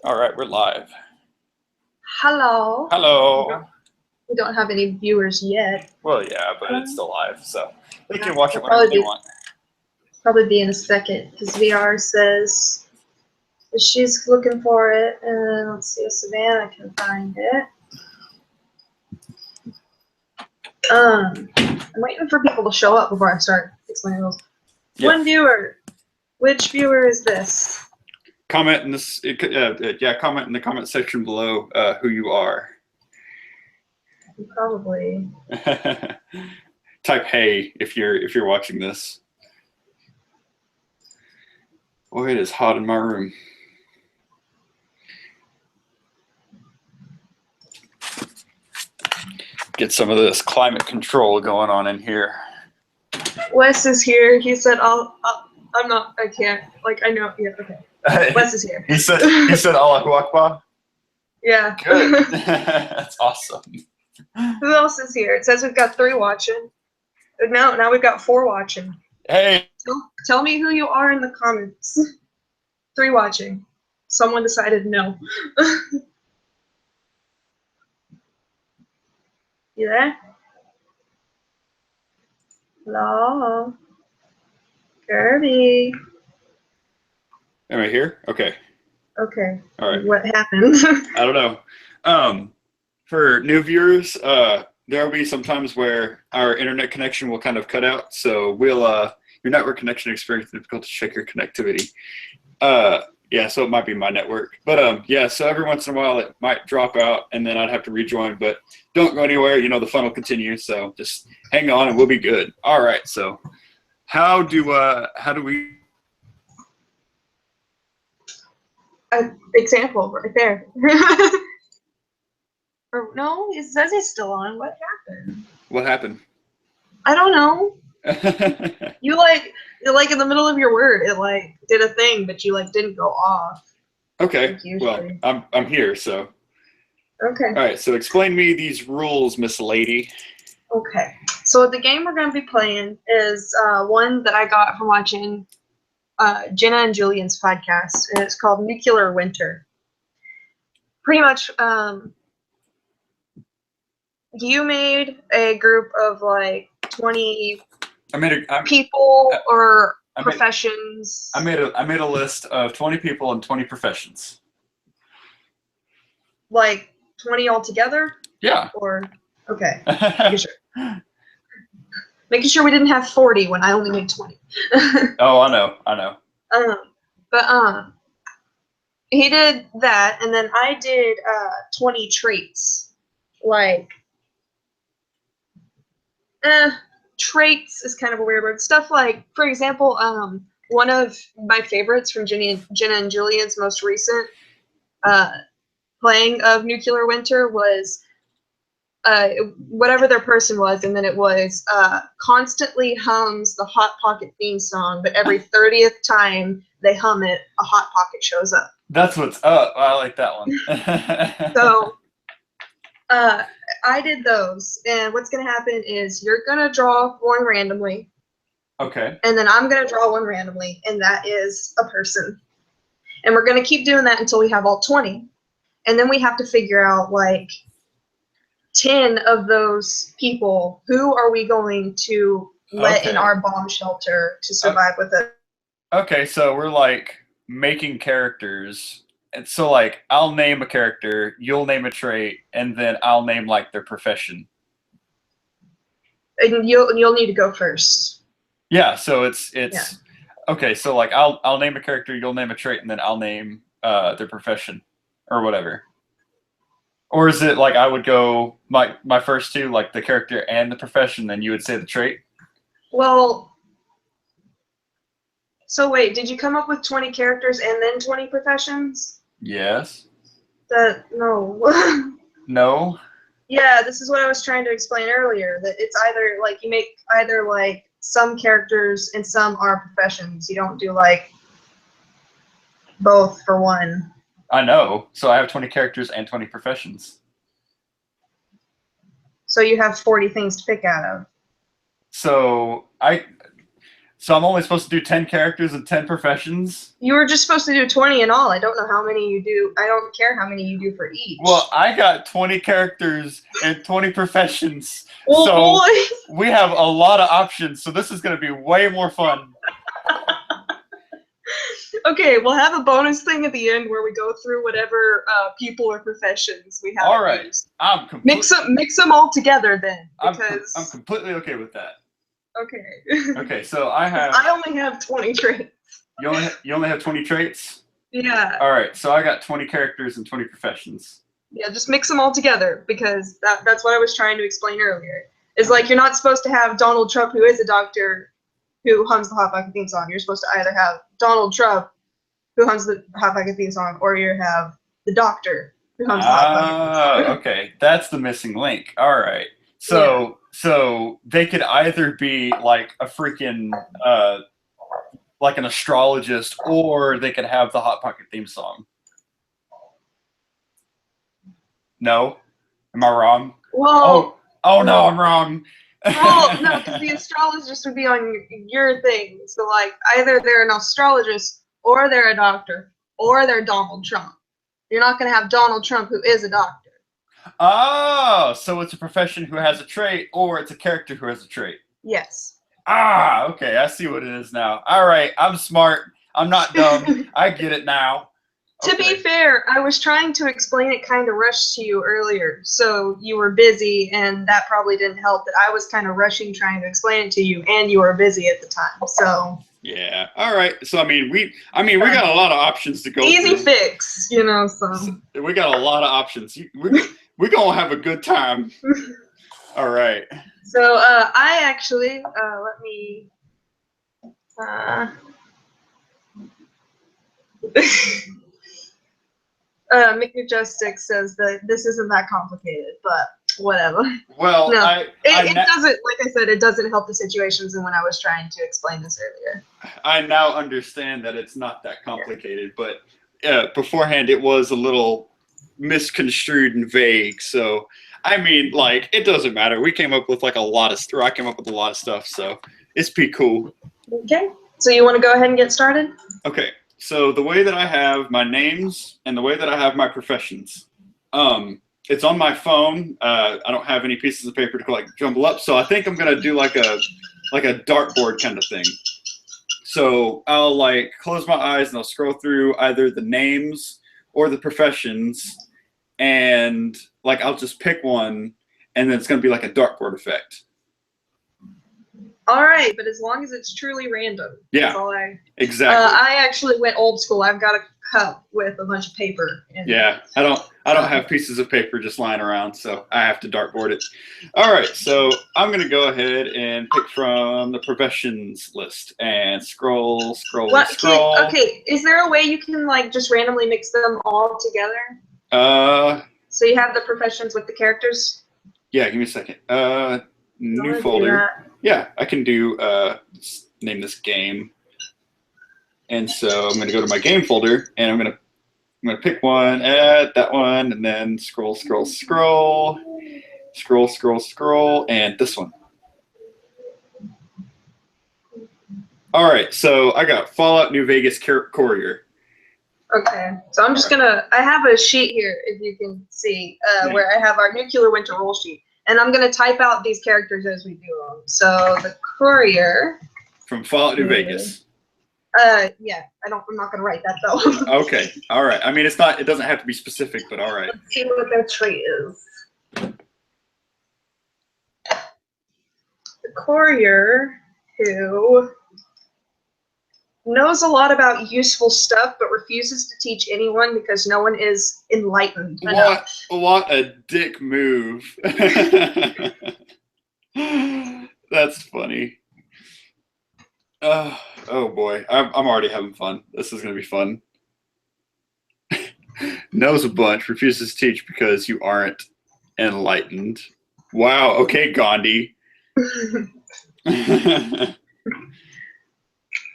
All right, we're live. Hello. Hello. We don't have any viewers yet. Well, yeah, but it's still live, so they can watch it whenever probably they want. Probably be in a second because VR says that she's looking for it, and let's see if Savannah can find it. I'm waiting for people to show up before I start explaining those. Yeah. One viewer. Which viewer is this? Comment in this. Comment in the comment section below who you are. Probably. Type "hey" if you're watching this. Boy, it is hot in my room. Get some of this climate control going on in here. Wes is here. He said, I'm not. I can't. Like I know. Yeah. Okay. Wes is here. He said Allahu Akbar. Yeah. Good. That's awesome. Who else is here? It says we've got 3 watching. Now we've got 4 watching. Hey. Tell me who you are in the comments. 3 watching. Someone decided no. You there? Hello? Kirby. Am I here? Okay. Okay. All right. What happened? I don't know. For new viewers, there will be some times where our internet connection will kind of cut out. So your network connection experience difficult to check your connectivity. Yeah, so it might be my network. But yeah, so every once in a while it might drop out and then I'd have to rejoin, but don't go anywhere, the fun will continue. So just hang on and we'll be good. All right, so how do we example right there. Or no, it says he's still on. What happened? What happened? I don't know. You like in the middle of your word, it did a thing, but you didn't go off. Okay. Well, I'm here, so. Okay. All right. So explain me these rules, Miss Lady. Okay. So the game we're going to be playing is one that I got from watching Jenna and Julien's podcast, and it's called Nuclear Winter. Pretty much, you made a group of 20 people or professions. I made a list of 20 people and 20 professions. 20 altogether? Yeah. Or okay. Making sure we didn't have 40 when I only made 20. Oh, I know. But he did that, and then I did 20 traits. Traits is kind of a weird word. Stuff for example, one of my favorites from Jenna and Julien's most recent playing of Nuclear Winter was whatever their person was, and then it was constantly hums the Hot Pocket theme song, but every 30th time they hum it, a Hot Pocket shows up. That's what's up. I like that one. So I did those, and what's going to happen is you're going to draw one randomly. Okay. And then I'm going to draw one randomly, and that is a person. And we're going to keep doing that until we have all 20. And then we have to figure out 10 of those people, who are we going to let in our bomb shelter to survive with it? Okay, so we're making characters. And so I'll name a character, you'll name a trait, and then I'll name their profession. And you'll need to go first. Yeah, so it's okay, so I'll name a character, you'll name a trait, and then I'll name their profession or whatever. Or is it I would go my first two, the character and the profession, then you would say the trait? Well, so wait, did you come up with 20 characters and then 20 professions? Yes. No. No? Yeah, this is what I was trying to explain earlier, that it's either you make either some characters and some are professions. You don't do both for one. I know. So I have 20 characters and 20 professions. So you have 40 things to pick out of. So So I'm only supposed to do 10 characters and 10 professions? You were just supposed to do 20 in all. I don't know how many you do. I don't care how many you do for each. Well, I got 20 characters and 20 professions. Oh, so boy. we have a lot of options. So this is going to be way more fun. Okay, we'll have a bonus thing at the end where we go through whatever people or professions we have. All right. Used. I'm mix them all together then. Because I'm completely okay with that. Okay. Okay, so I only have 20 traits. You only have 20 traits? Yeah. All right, so I got 20 characters and 20 professions. Yeah, just mix them all together because that's what I was trying to explain earlier. Is like you're not supposed to have Donald Trump, who is a doctor, who hums the Hot Pocket theme song. You're supposed to either have Donald Trump, who hums the Hot Pocket theme song, or you have the doctor who hums the Hot Pocket theme song. Okay, that's the missing link. All right, so they could either be like a freaking like an astrologist, or they could have the Hot Pocket theme song. No, am I wrong? Well, no, I'm wrong. Well, no, because the astrologist would be on your thing. So, like, either they're an astrologist, or they're a doctor, or they're Donald Trump. You're not going to have Donald Trump, who is a doctor. Oh, so it's a profession who has a trait, or it's a character who has a trait. Yes. Ah, okay, I see what it is now. All right, I'm smart. I'm not dumb. I get it now. Okay. To be fair, I was trying to explain it kind of rushed to you earlier, so you were busy, and that probably didn't help that I was kind of rushing trying to explain it to you, and you were busy at the time, so. Yeah, all right. So, we got a lot of options to go Easy through. Fix, so. We got a lot of options. We're going to have a good time. All right. So, I actually, let me, Mick Majestic says that this isn't that complicated, but whatever. Well, no, it doesn't, like I said, it doesn't help the situations and when I was trying to explain this earlier. I now understand that it's not that complicated, but beforehand it was a little misconstrued and vague, so it doesn't matter. We came up with I came up with a lot of stuff, so it's pretty cool. Okay, so you want to go ahead and get started? Okay, so the way that I have my names and the way that I have my professions, it's on my phone. I don't have any pieces of paper to jumble up, so I think I'm gonna do like a dartboard kind of thing. So I'll close my eyes and I'll scroll through either the names or the professions, and I'll just pick one, and then it's gonna be like a dartboard effect. All right, but as long as it's truly random. Yeah, exactly. I actually went old school. I've got a cup with a bunch of paper. Yeah, I don't have pieces of paper just lying around, so I have to dartboard it. All right, so I'm gonna go ahead and pick from the professions list and scroll. Okay, is there a way you can just randomly mix them all together? So you have the professions with the characters? Yeah, give me a second. New folder. Yeah, I can do name this game. And so I'm going to go to my game folder, and I'm going to pick one, add that one, and then scroll, and this one. All right, so I got Fallout New Vegas Courier. Okay, so I'm just I have a sheet here, if you can see, where I have our Nuclear Winter roll sheet. And I'm going to type out these characters as we do them. So the Courier. From Fallout New Vegas. Yeah, I'm not going to write that though. Okay, all right. It doesn't have to be specific, but all right. Let's see what their trait is. The Courier, who knows a lot about useful stuff, but refuses to teach anyone because no one is enlightened enough. What a dick move. That's funny. Oh boy, I'm already having fun. This is gonna be fun. Knows a bunch, refuses to teach because you aren't enlightened. Wow. Okay, Gandhi.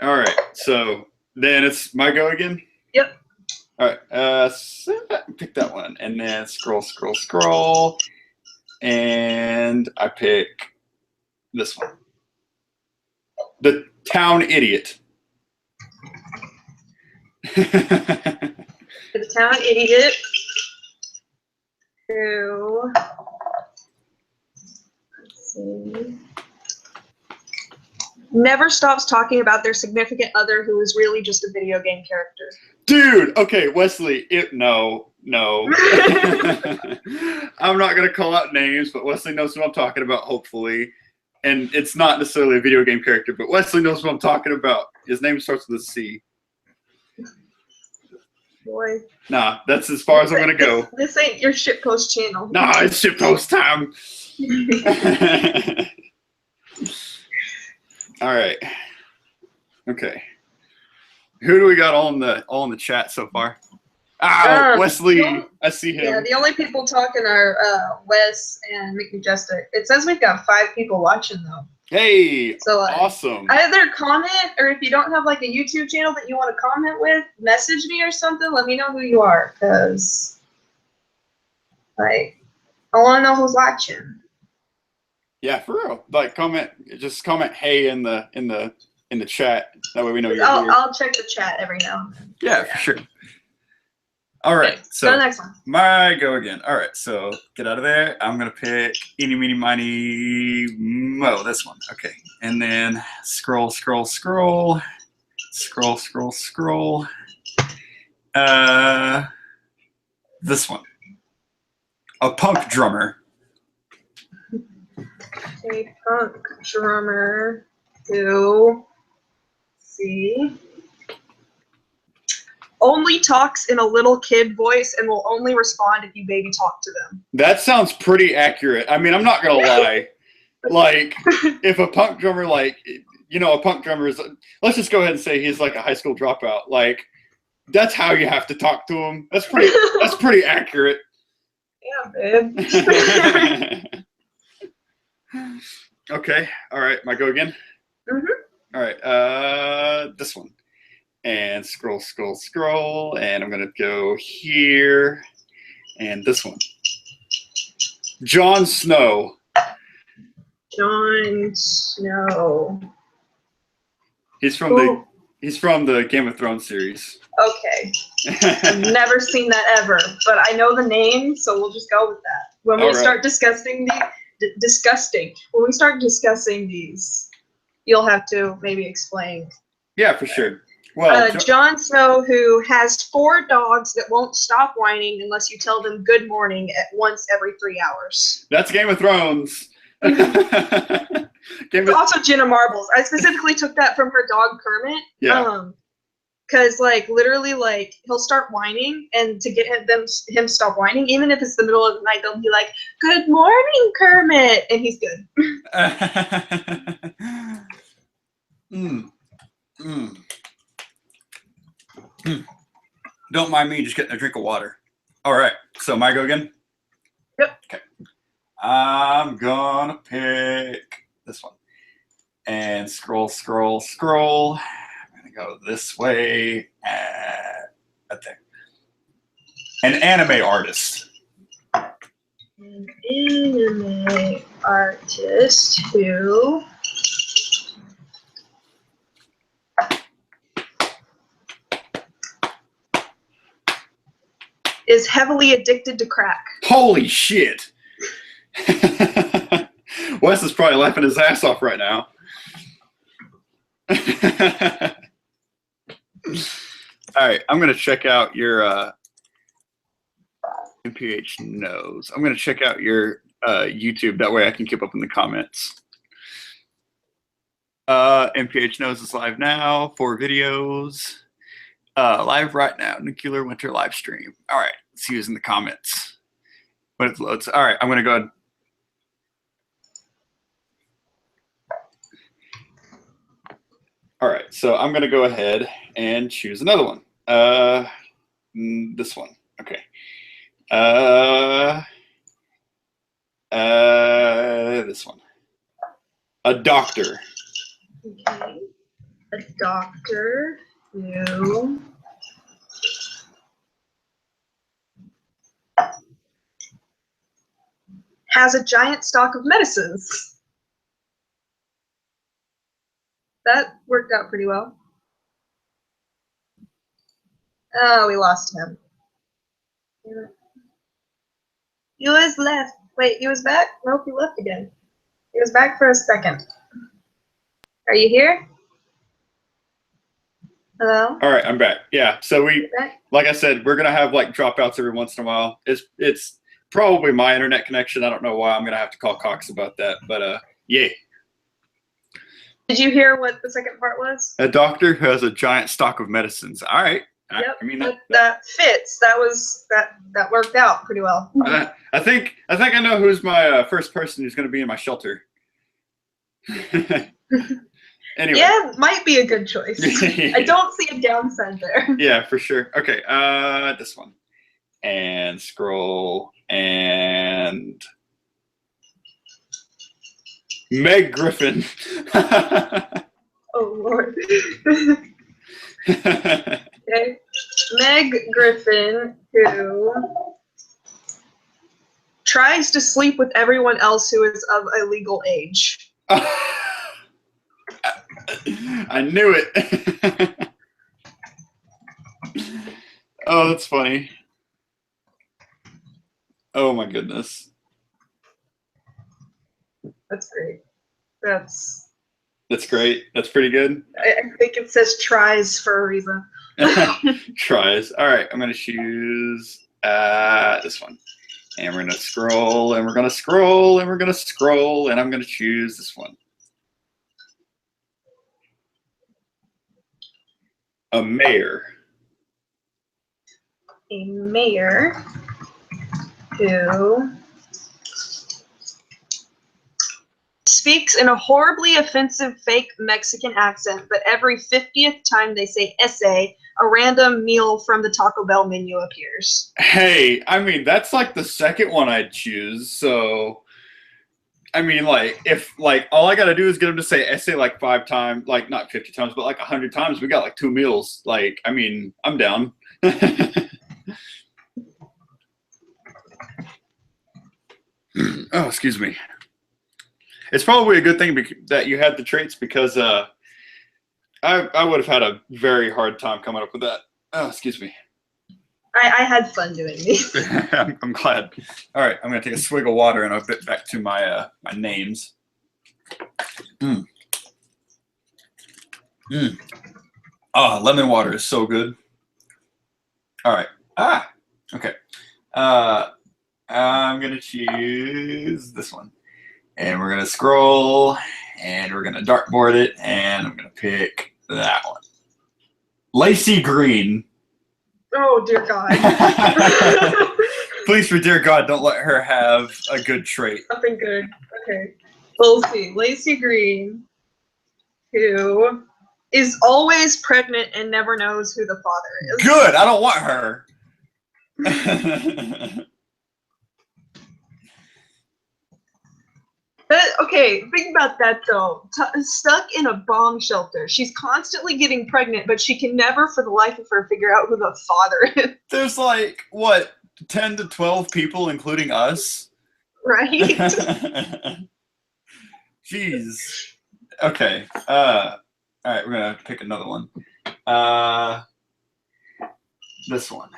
All right, so then it's my go again? Yep. All right, so pick that one, and then scroll, and I pick this one. The town idiot. The town idiot who, let's see, never stops talking about their significant other who is really just a video game character. Dude, okay, Wesley, no. I'm not going to call out names, but Wesley knows what I'm talking about, hopefully. And it's not necessarily a video game character, but Wesley knows what I'm talking about. His name starts with a C. Boy. Nah, that's as far as I'm going to go. This ain't your shitpost channel. Nah, it's shitpost time. All right. Okay. Who do we got all in the chat so far? Wesley. I see him. Yeah, the only people talking are Wes and McMajestic. It says we've got 5 people watching though. Hey, so awesome. Either comment, or if you don't have like a YouTube channel that you want to comment with, message me or something. Let me know who you are, because like I want to know who's watching. Yeah, for real. Like just comment hey in the chat. That way we know you're here. I'll check the chat every now and then. Yeah, for sure. All right, so go to the next one. My go again. All right, so get out of there. I'm gonna pick eeny, meeny, miny, mo. This one, okay. And then scroll. This one. A punk drummer. A punk drummer who, see, only talks in a little kid voice and will only respond if you baby talk to them. That sounds pretty accurate. I mean, I'm not gonna lie. Like, if a punk drummer, like, you know, a punk drummer is, let's just go ahead and say he's like a high school dropout. Like, that's how you have to talk to him. That's pretty accurate. Yeah, babe. Okay. All right. My go again. Mhm. All right. This one. And scroll, and I'm gonna go here, and this one. Jon Snow. Jon Snow. He's from the Game of Thrones series. Okay. I've never seen that ever, but I know the name, so we'll just go with that. When we start discussing these, you'll have to maybe explain. Yeah, for sure. Well, Jon Snow, who has 4 dogs that won't stop whining unless you tell them good morning at once every 3 hours. That's Game of Thrones. Also Jenna Marbles. I specifically took that from her dog Kermit. Yeah. Because like literally like he'll start whining, and to get him stop whining, even if it's the middle of the night, they'll be like, "Good morning, Kermit," and he's good. Don't mind me just getting a drink of water. All right, so my go again? Yep. Okay. I'm gonna pick this one. And scroll. I'm gonna go this way. Right there. An anime artist. An anime artist who is heavily addicted to crack. Holy shit. Wes is probably laughing his ass off right now. All right, I'm going to check out your MPH knows. I'm going to check out your YouTube. That way I can keep up in the comments. MPH knows is live now. 4 videos. Live right now. Nuclear Winter live stream. All right, let's see who's in the comments when it loads. All right, I'm going to go ahead. All right, so I'm going to go ahead and choose another one. This one. Okay. This one. A doctor. Okay. A doctor who has a giant stock of medicines. That worked out pretty well. Oh, we lost him. He was left. Wait, he was back? Nope, he left again. He was back for a second. Are you here? Hello? All right, I'm back. Yeah, so Back? like I said, we're gonna have like dropouts every once in a while. It's probably my internet connection. I don't know why. I'm gonna have to call Cox about that. But yeah. Did you hear what the second part was? A doctor who has a giant stock of medicines. All right. Yep. I mean that fits. That worked out pretty well. I think I know who's my first person who's going to be in my shelter. Anyway. Yeah, might be a good choice. I don't see a downside there. Yeah, for sure. Okay, this one. And scroll and Meg Griffin. Oh Lord. Okay. Meg Griffin, who tries to sleep with everyone else who is of a legal age. I knew it. Oh, that's funny. Oh my goodness. That's great. That's great. That's pretty good. I think it says tries for a reason. Tries. All right, I'm gonna choose this one, and we're gonna scroll, and we're gonna scroll, and we're gonna scroll, and I'm gonna choose this one. A mayor. A mayor who speaks in a horribly offensive fake Mexican accent, but every 50th time they say essay, a random meal from the Taco Bell menu appears. Hey, I mean, that's like the second one I'd choose, so I mean, like, if, like, all I gotta do is get him to say essay, like, 5 times, like, not 50 times, but, like, 100 times, we got, like, 2 meals. Like, I mean, I'm down. Oh, excuse me. It's probably a good thing that you had the traits, because I would have had a very hard time coming up with that. Oh, excuse me. I had fun doing these. I'm glad. All right, I'm gonna take a swig of water and I'll get back to my my names. Oh, lemon water is so good. All right. Okay. I'm gonna choose this one, and we're gonna scroll, and we're gonna dartboard it, and I'm gonna pick that one. Lacey Green. Oh, dear God. Please, for dear God, don't let her have a good trait. Something good. Okay. We'll see. Lacey Green, who is always pregnant and never knows who the father is. Good. I don't want her. Okay, think about that though. Stuck in a bomb shelter. She's constantly getting pregnant, but she can never for the life of her figure out who the father is. There's like, what, 10 to 12 people, including us? Right? Jeez. Okay. All right, we're going to pick another one. This one.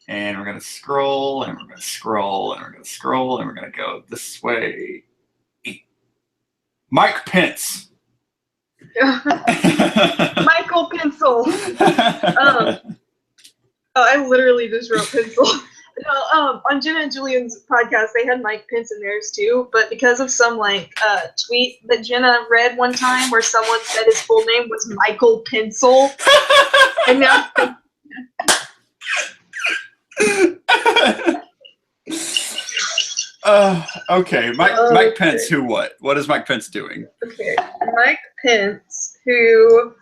And we're going to scroll, and we're going to scroll, and we're going to scroll, and we're going to go this way. Mike Pence. Michael Pencil. I literally just wrote pencil. No, on Jenna and Julien's podcast, they had Mike Pence in theirs too, but because of some tweet that Jenna read one time where someone said his full name was Michael Pencil, and now. Okay, Mike Pence, who what? What is Mike Pence doing? Okay, Mike Pence, who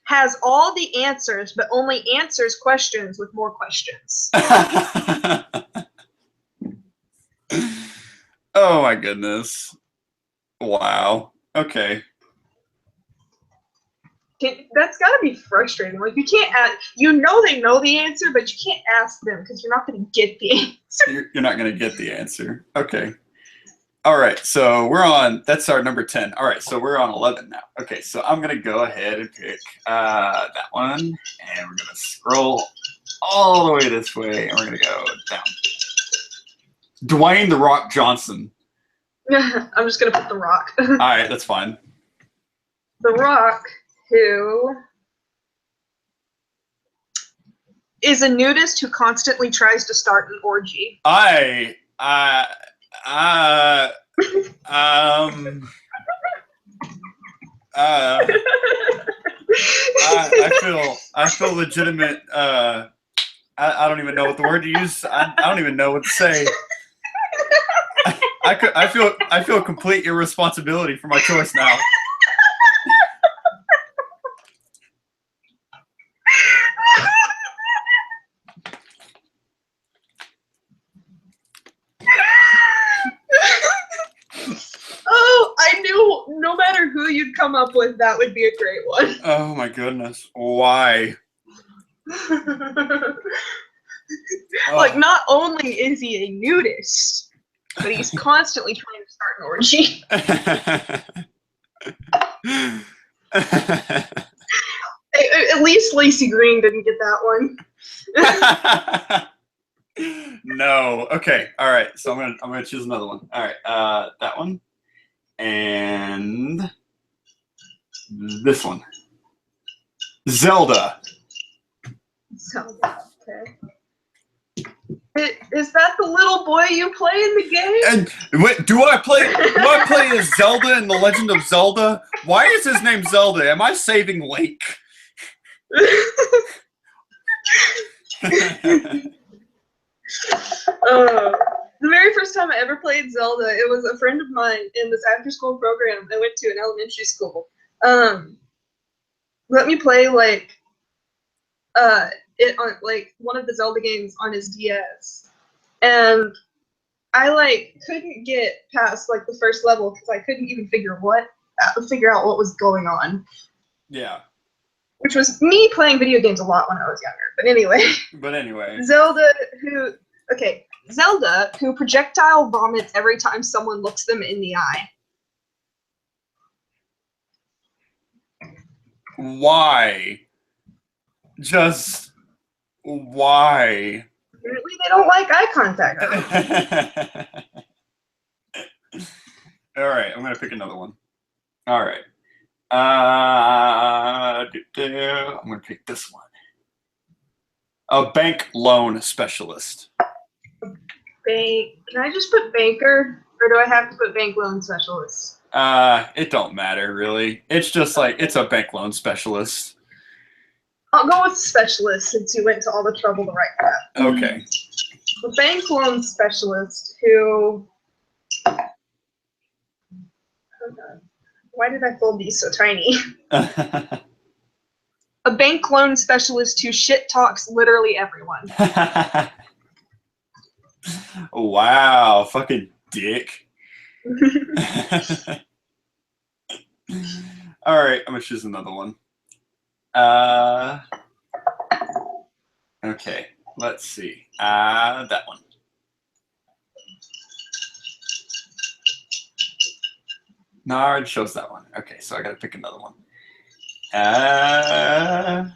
has all the answers, but only answers questions with more questions. Oh my goodness. Wow. Okay. That's got to be frustrating. Like, you can't ask, you know they know the answer, but you can't ask them because you're not going to get the answer. You're not going to get the answer. Okay. All right, so we're on. That's our number 10. All right, so we're on 11 now. Okay, so I'm gonna go ahead and pick that one, and we're gonna scroll all the way this way, and we're gonna go down. Dwayne the Rock Johnson. I'm just gonna put The Rock. All right, that's fine. The Rock, who is a nudist who constantly tries to start an orgy. I feel legitimate. I don't even know what the word to use. I don't even know what to say. I feel complete irresponsibility for my choice now. Oh, I knew no matter who you'd come up with, that would be a great one. Oh my goodness. Why? Like, not only is he a nudist, but he's constantly trying to start an orgy. At least Lacey Green didn't get that one. No. Okay. All right. So I'm gonna choose another one. All right. That one, and this one. Zelda. Zelda. Okay. Is that the little boy you play in the game? And wait, do I play as Zelda in The Legend of Zelda? Why is his name Zelda? Am I saving Link? The very first time I ever played Zelda, it was a friend of mine in this after-school program I went to in elementary school. Let me play it on one of the Zelda games on his DS, and I couldn't get past the first level because I couldn't even figure out what was going on. Yeah. Which was me playing video games a lot when I was younger. But anyway. Zelda, who projectile vomits every time someone looks them in the eye. Why? Just why? Apparently they don't like eye contact. All right, I'm gonna pick another one. All right. I'm gonna pick this one. A bank loan specialist. Can I just put banker, or do I have to put bank loan specialist? It don't matter really. It's just it's a bank loan specialist. I'll go with specialist since you went to all the trouble to write that. Okay. A bank loan specialist who. Why did I fold these so tiny? A bank loan specialist who shit talks literally everyone. Wow, fucking dick. All right, I'm gonna choose another one. Okay, let's see. That one. No, I already chose that one. Okay, so I gotta pick another one. An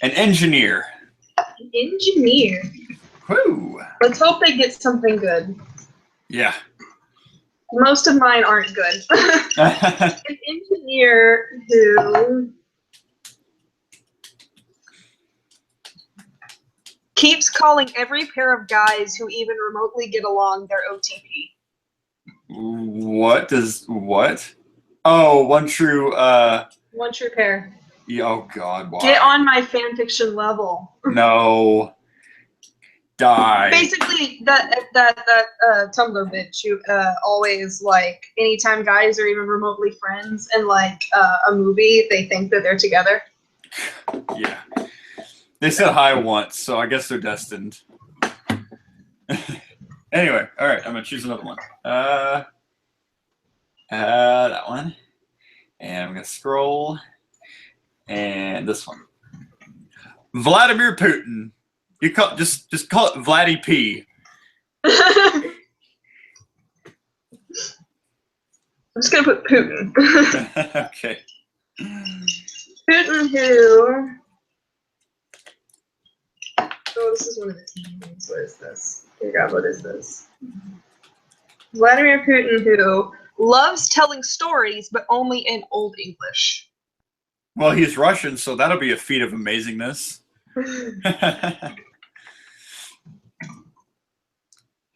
engineer. An engineer. Woo. Let's hope they get something good. Yeah. Most of mine aren't good. An engineer who keeps calling every pair of guys who even remotely get along their OTP. What? Oh, one true pair. Yeah, oh God, why? Get on my fanfiction level. No. Die. Basically, that Tumblr bitch who always anytime guys are even remotely friends in a movie, they think that they're together. Yeah. They said hi once, so I guess they're destined. Anyway, all right, I'm gonna choose another one. That one, and I'm gonna scroll, and this one. Vladimir Putin. You just call it Vladdy P. I'm just gonna put Putin. Okay. Putin who... Oh, this is one of the teams. What is this? Dear God, what is this? Vladimir Putin who loves telling stories, but only in Old English. Well, he's Russian, so that'll be a feat of amazingness.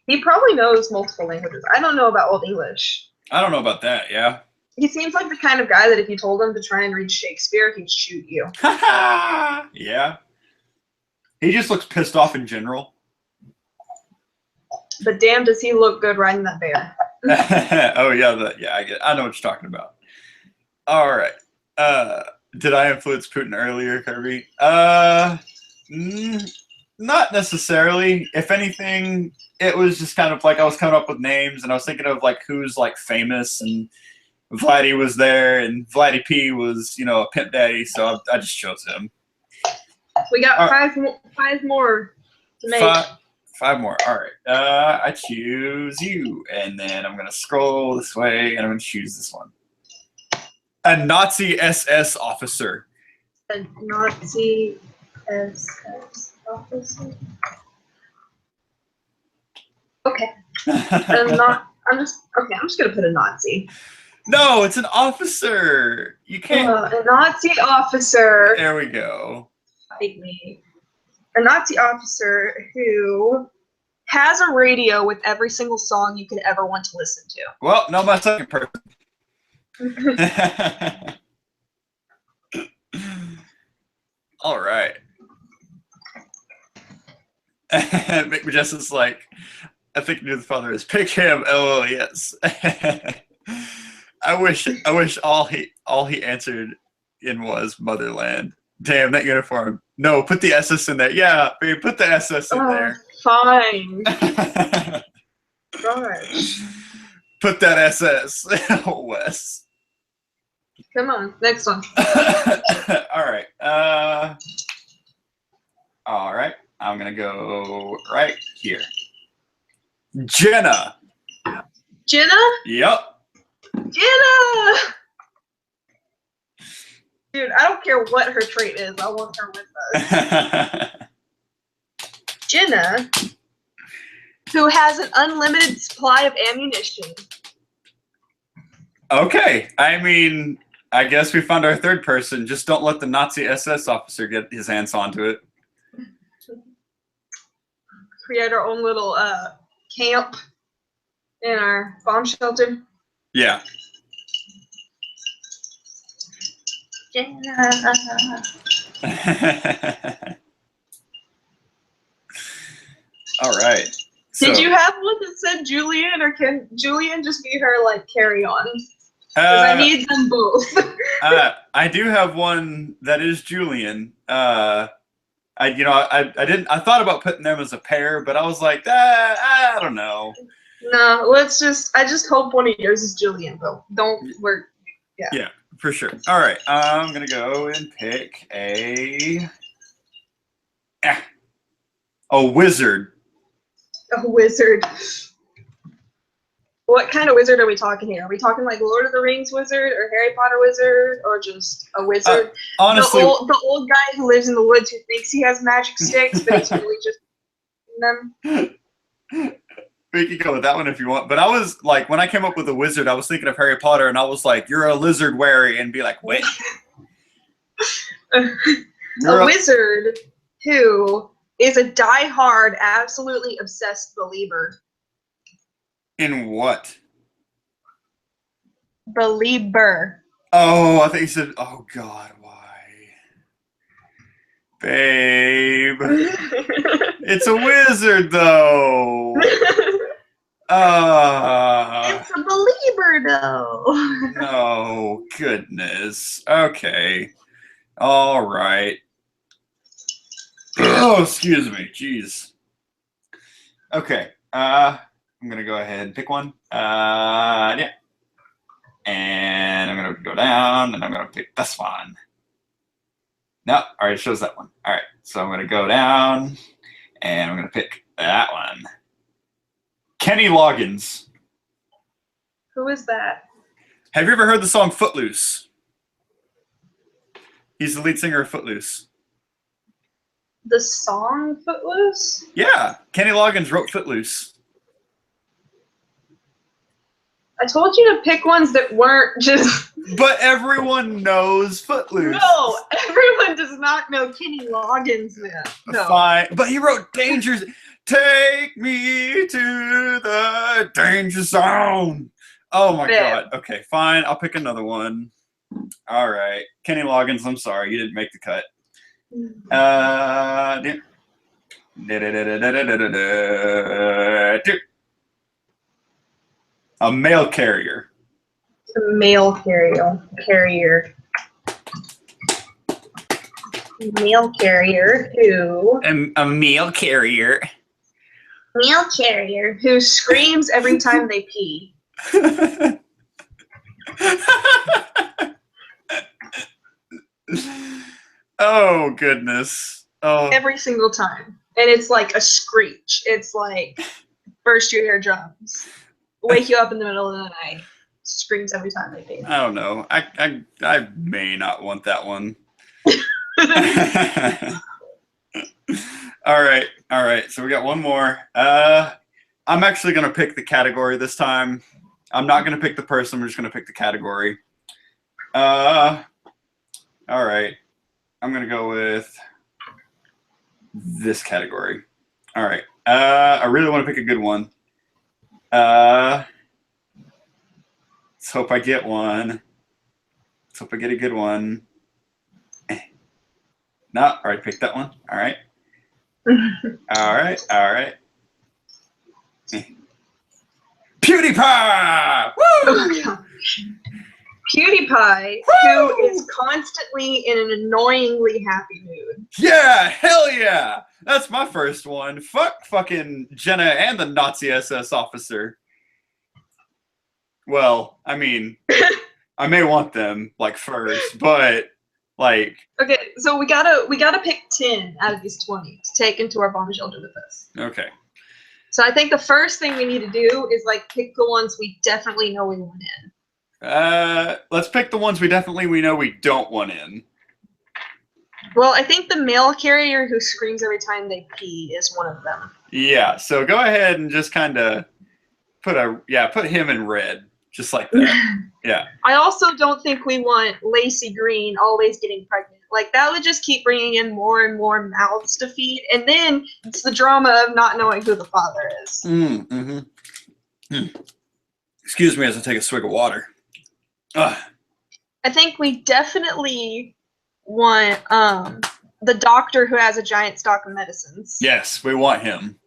He probably knows multiple languages. I don't know about Old English. I don't know about that, yeah. He seems like the kind of guy that if you told him to try and read Shakespeare, he'd shoot you. Yeah. He just looks pissed off in general. But damn, does he look good riding that bear. Oh, yeah, I know what you're talking about. All right. Did I influence Putin earlier, Kirby? Not necessarily. If anything, it was just kind of like I was coming up with names, and I was thinking of like who's like famous, and Vladdy was there, and Vladdy P was, you know, a pimp daddy, so I just chose him. We got five more to make. Five more. All right. I choose you, and then I'm gonna scroll this way, and I'm gonna choose this one. A Nazi SS officer. A Nazi SS officer. Okay. I'm just gonna put a Nazi. No, it's an officer. You can't. A Nazi officer. There we go. Fight me. A Nazi officer who has a radio with every single song you could ever want to listen to. Well, no, my second person. All right. Mick Majestic's like, I think New the Father is pick him. Oh yes. I wish all he answered in was Motherland. Damn, that uniform. No, put the SS in there. Yeah, babe, put the SS in there. Fine. Gosh. Put that SS. Oh, Wes. Come on, next one. All right. All right. I'm gonna go right here. Jenna. Jenna? Yep. Jenna! Dude, I don't care what her trait is. I want her with us. Jenna, who has an unlimited supply of ammunition. Okay. I mean, I guess we found our third person. Just don't let the Nazi SS officer get his hands onto it. Create our own little camp in our bomb shelter. Yeah. Jenna. All right. Did you have one that said Julien, or can Julien just be her like carry on? Because I need them both. I do have one that is Julien. I thought about putting them as a pair, but I was like, I don't know. No, I just hope one of yours is Julien, but don't work. Yeah. Yeah, for sure. All right, I'm gonna go and pick a wizard. A wizard. What kind of wizard are we talking here? Are we talking like Lord of the Rings wizard, or Harry Potter wizard, or just a wizard? Honestly, the old guy who lives in the woods who thinks he has magic sticks, but he's really just them. we can go with that one if you want. But I was like, when I came up with a wizard, I was thinking of Harry Potter, and I was like, "You're a lizard wary," and be like, "Wait." A wizard who is a die-hard, absolutely obsessed believer. In what? Believer. Oh, I think he said, "Oh God, why, babe?" It's a wizard, though. It's a believer, though. No, goodness. Okay. All right. Oh, excuse me. Jeez. Okay. I'm gonna go ahead and pick one. Yeah. And I'm gonna go down, and I'm gonna pick this one. No, all right, it shows that one. All right, so I'm gonna go down, and I'm gonna pick that one. Kenny Loggins. Who is that? Have you ever heard the song Footloose? He's the lead singer of Footloose. The song Footloose? Yeah, Kenny Loggins wrote Footloose. I told you to pick ones that weren't just... But everyone knows Footloose. No, everyone does not know Kenny Loggins now. No. Fine, but he wrote Dangerous. Take me to the danger zone. Oh my God. Okay, fine. I'll pick another one. All right. Kenny Loggins, I'm sorry. You didn't make the cut. A mail carrier. A mail carrier. Mail carrier who... A mail carrier. Mail carrier who screams every time they pee. Oh, goodness. Oh. Every single time. And it's like a screech. It's like burst your eardrums. Wake you up in the middle of the night. Screams every time they pee. I don't know. I may not want that one. All right. So we got one more. I'm actually gonna pick the category this time. I'm not gonna pick the person. I'm just gonna pick the category. All right. I'm gonna go with this category. All right. I really want to pick a good one. Let's hope I get one. Let's hope I get a good one. No, all right, pick that one. All right. All right. PewDiePie! Woo! Oh, PewDiePie, who is constantly in an annoyingly happy mood. Yeah, hell yeah! That's my first one. Fuck fucking Jenna and the Nazi SS officer. Well, I mean, I may want them like first, but like. Okay, so we gotta pick 10 out of these 20 to take into our bomb shelter with us. Okay. So I think the first thing we need to do is like pick the ones we definitely know we want in. Let's pick the ones we know we don't want in. Well, I think the mail carrier who screams every time they pee is one of them. Yeah, so go ahead and just kind of put him in red, just like that. Yeah. I also don't think we want Lacey Green always getting pregnant. Like, that would just keep bringing in more and more mouths to feed, and then it's the drama of not knowing who the father is. Excuse me as I take a swig of water. Ugh. I think we definitely want the doctor who has a giant stock of medicines. Yes, we want him.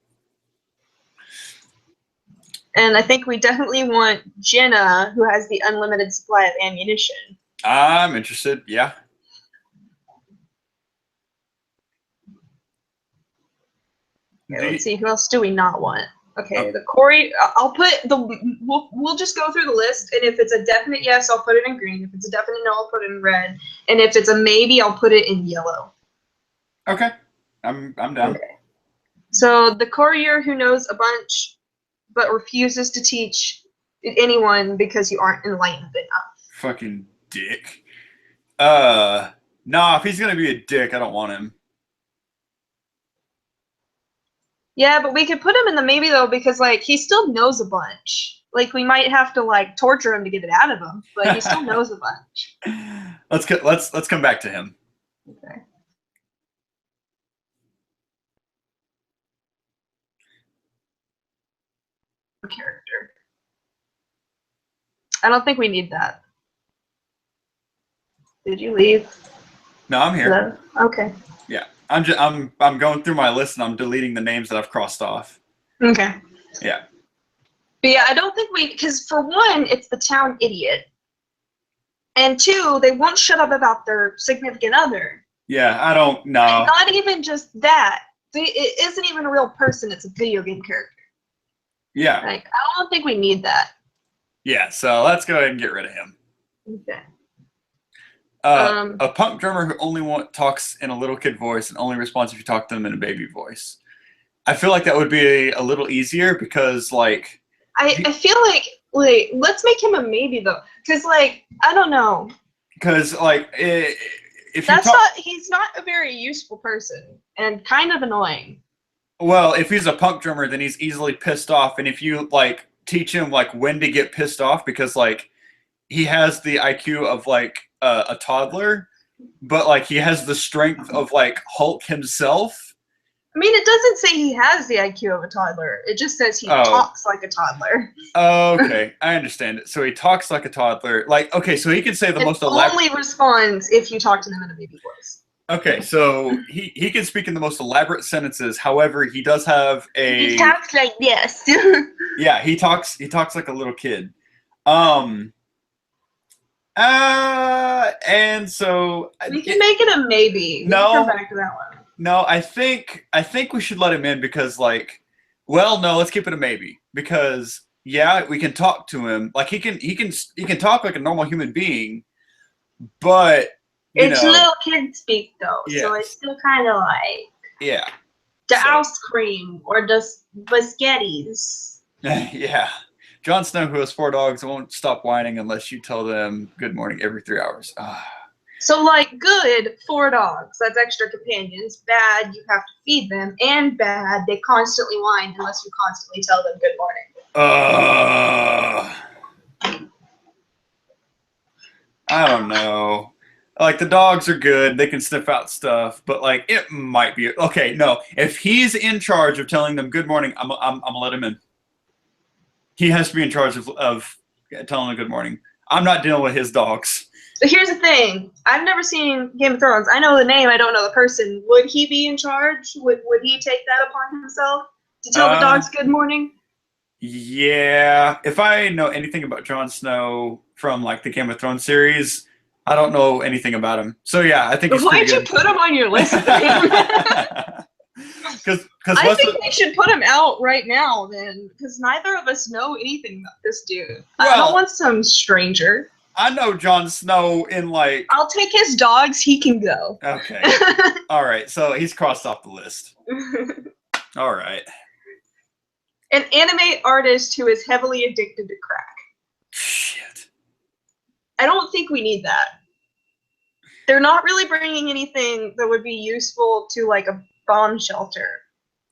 And I think we definitely want Jenna, who has the unlimited supply of ammunition. I'm interested, yeah. Okay, let's see, who else do we not want? Okay, the Corey, we'll just go through the list, and if it's a definite yes, I'll put it in green. If it's a definite no, I'll put it in red. And if it's a maybe, I'll put it in yellow. Okay, I'm down. Okay. So the courier who knows a bunch, but refuses to teach anyone because you aren't enlightened enough. Fucking dick. Nah, if he's gonna be a dick, I don't want him. Yeah, but we could put him in the maybe though, because like he still knows a bunch. Like we might have to like torture him to get it out of him, but he still knows a bunch. Let's come back to him. Okay. Character. I don't think we need that. Did you leave? No, I'm here. Hello? Okay. Yeah, I'm going through my list and I'm deleting the names that I've crossed off. Okay. Yeah. But yeah, I don't think because for one, it's the town idiot, and two, they won't shut up about their significant other. Yeah, I don't know. And not even just that. It isn't even a real person. It's a video game character. Yeah. Like, I don't think we need that. Yeah, so let's go ahead and get rid of him. Okay. A punk drummer who only talks in a little kid voice and only responds if you talk to them in a baby voice. I feel like that would be a little easier because, like... I feel like Wait, let's make him a maybe though, because like I don't know. Because like if you That's talk, not. He's not a very useful person, and kind of annoying. well, if he's a punk drummer, then he's easily pissed off, and if you like teach him like when to get pissed off, because like he has the IQ of like a toddler, but like he has the strength of like Hulk himself. I mean, it doesn't say he has the IQ of a toddler. It just says he talks like a toddler. Okay, I understand it. So he talks like a toddler. Like, okay, so he can say the most elaborate. Only responds if you talk to them in a baby voice. Okay, so he can speak in the most elaborate sentences. However, he does have a. He talks like this. Yeah, he talks like a little kid. And so we can make it a maybe. No, come back to that one. No, I think we should let him in because like, well, no, let's keep it a maybe because yeah, we can talk to him. Like he can talk like a normal human being, but it's little kid speak though, yes. So it's still kind of like the ice cream or the biscuitties. Yeah. Jon Snow, who has 4 dogs, won't stop whining unless you tell them good morning every 3 hours. So, like, good, 4 dogs. That's extra companions. Bad, you have to feed them. And bad, they constantly whine unless you constantly tell them good morning. I don't know. Like, the dogs are good. They can sniff out stuff. But, like, it might be... Okay, no. If he's in charge of telling them good morning, I'm going to let him in. He has to be in charge of telling them good morning. I'm not dealing with his dogs. But here's the thing. I've never seen Game of Thrones. I know the name. I don't know the person. Would he be in charge? Would he take that upon himself to tell the dogs good morning? Yeah. If I know anything about Jon Snow from, like, the Game of Thrones series, I don't know anything about him. So, yeah, I think he's Why'd you put him on your list? I think they should put him out right now, then, because neither of us know anything about this dude. Well, I don't want some stranger. I know Jon Snow in like... I'll take his dogs. He can go. Okay. All right. So he's crossed off the list. All right. An anime artist who is heavily addicted to crack. Shit. I don't think we need that. They're not really bringing anything that would be useful to like a bomb shelter.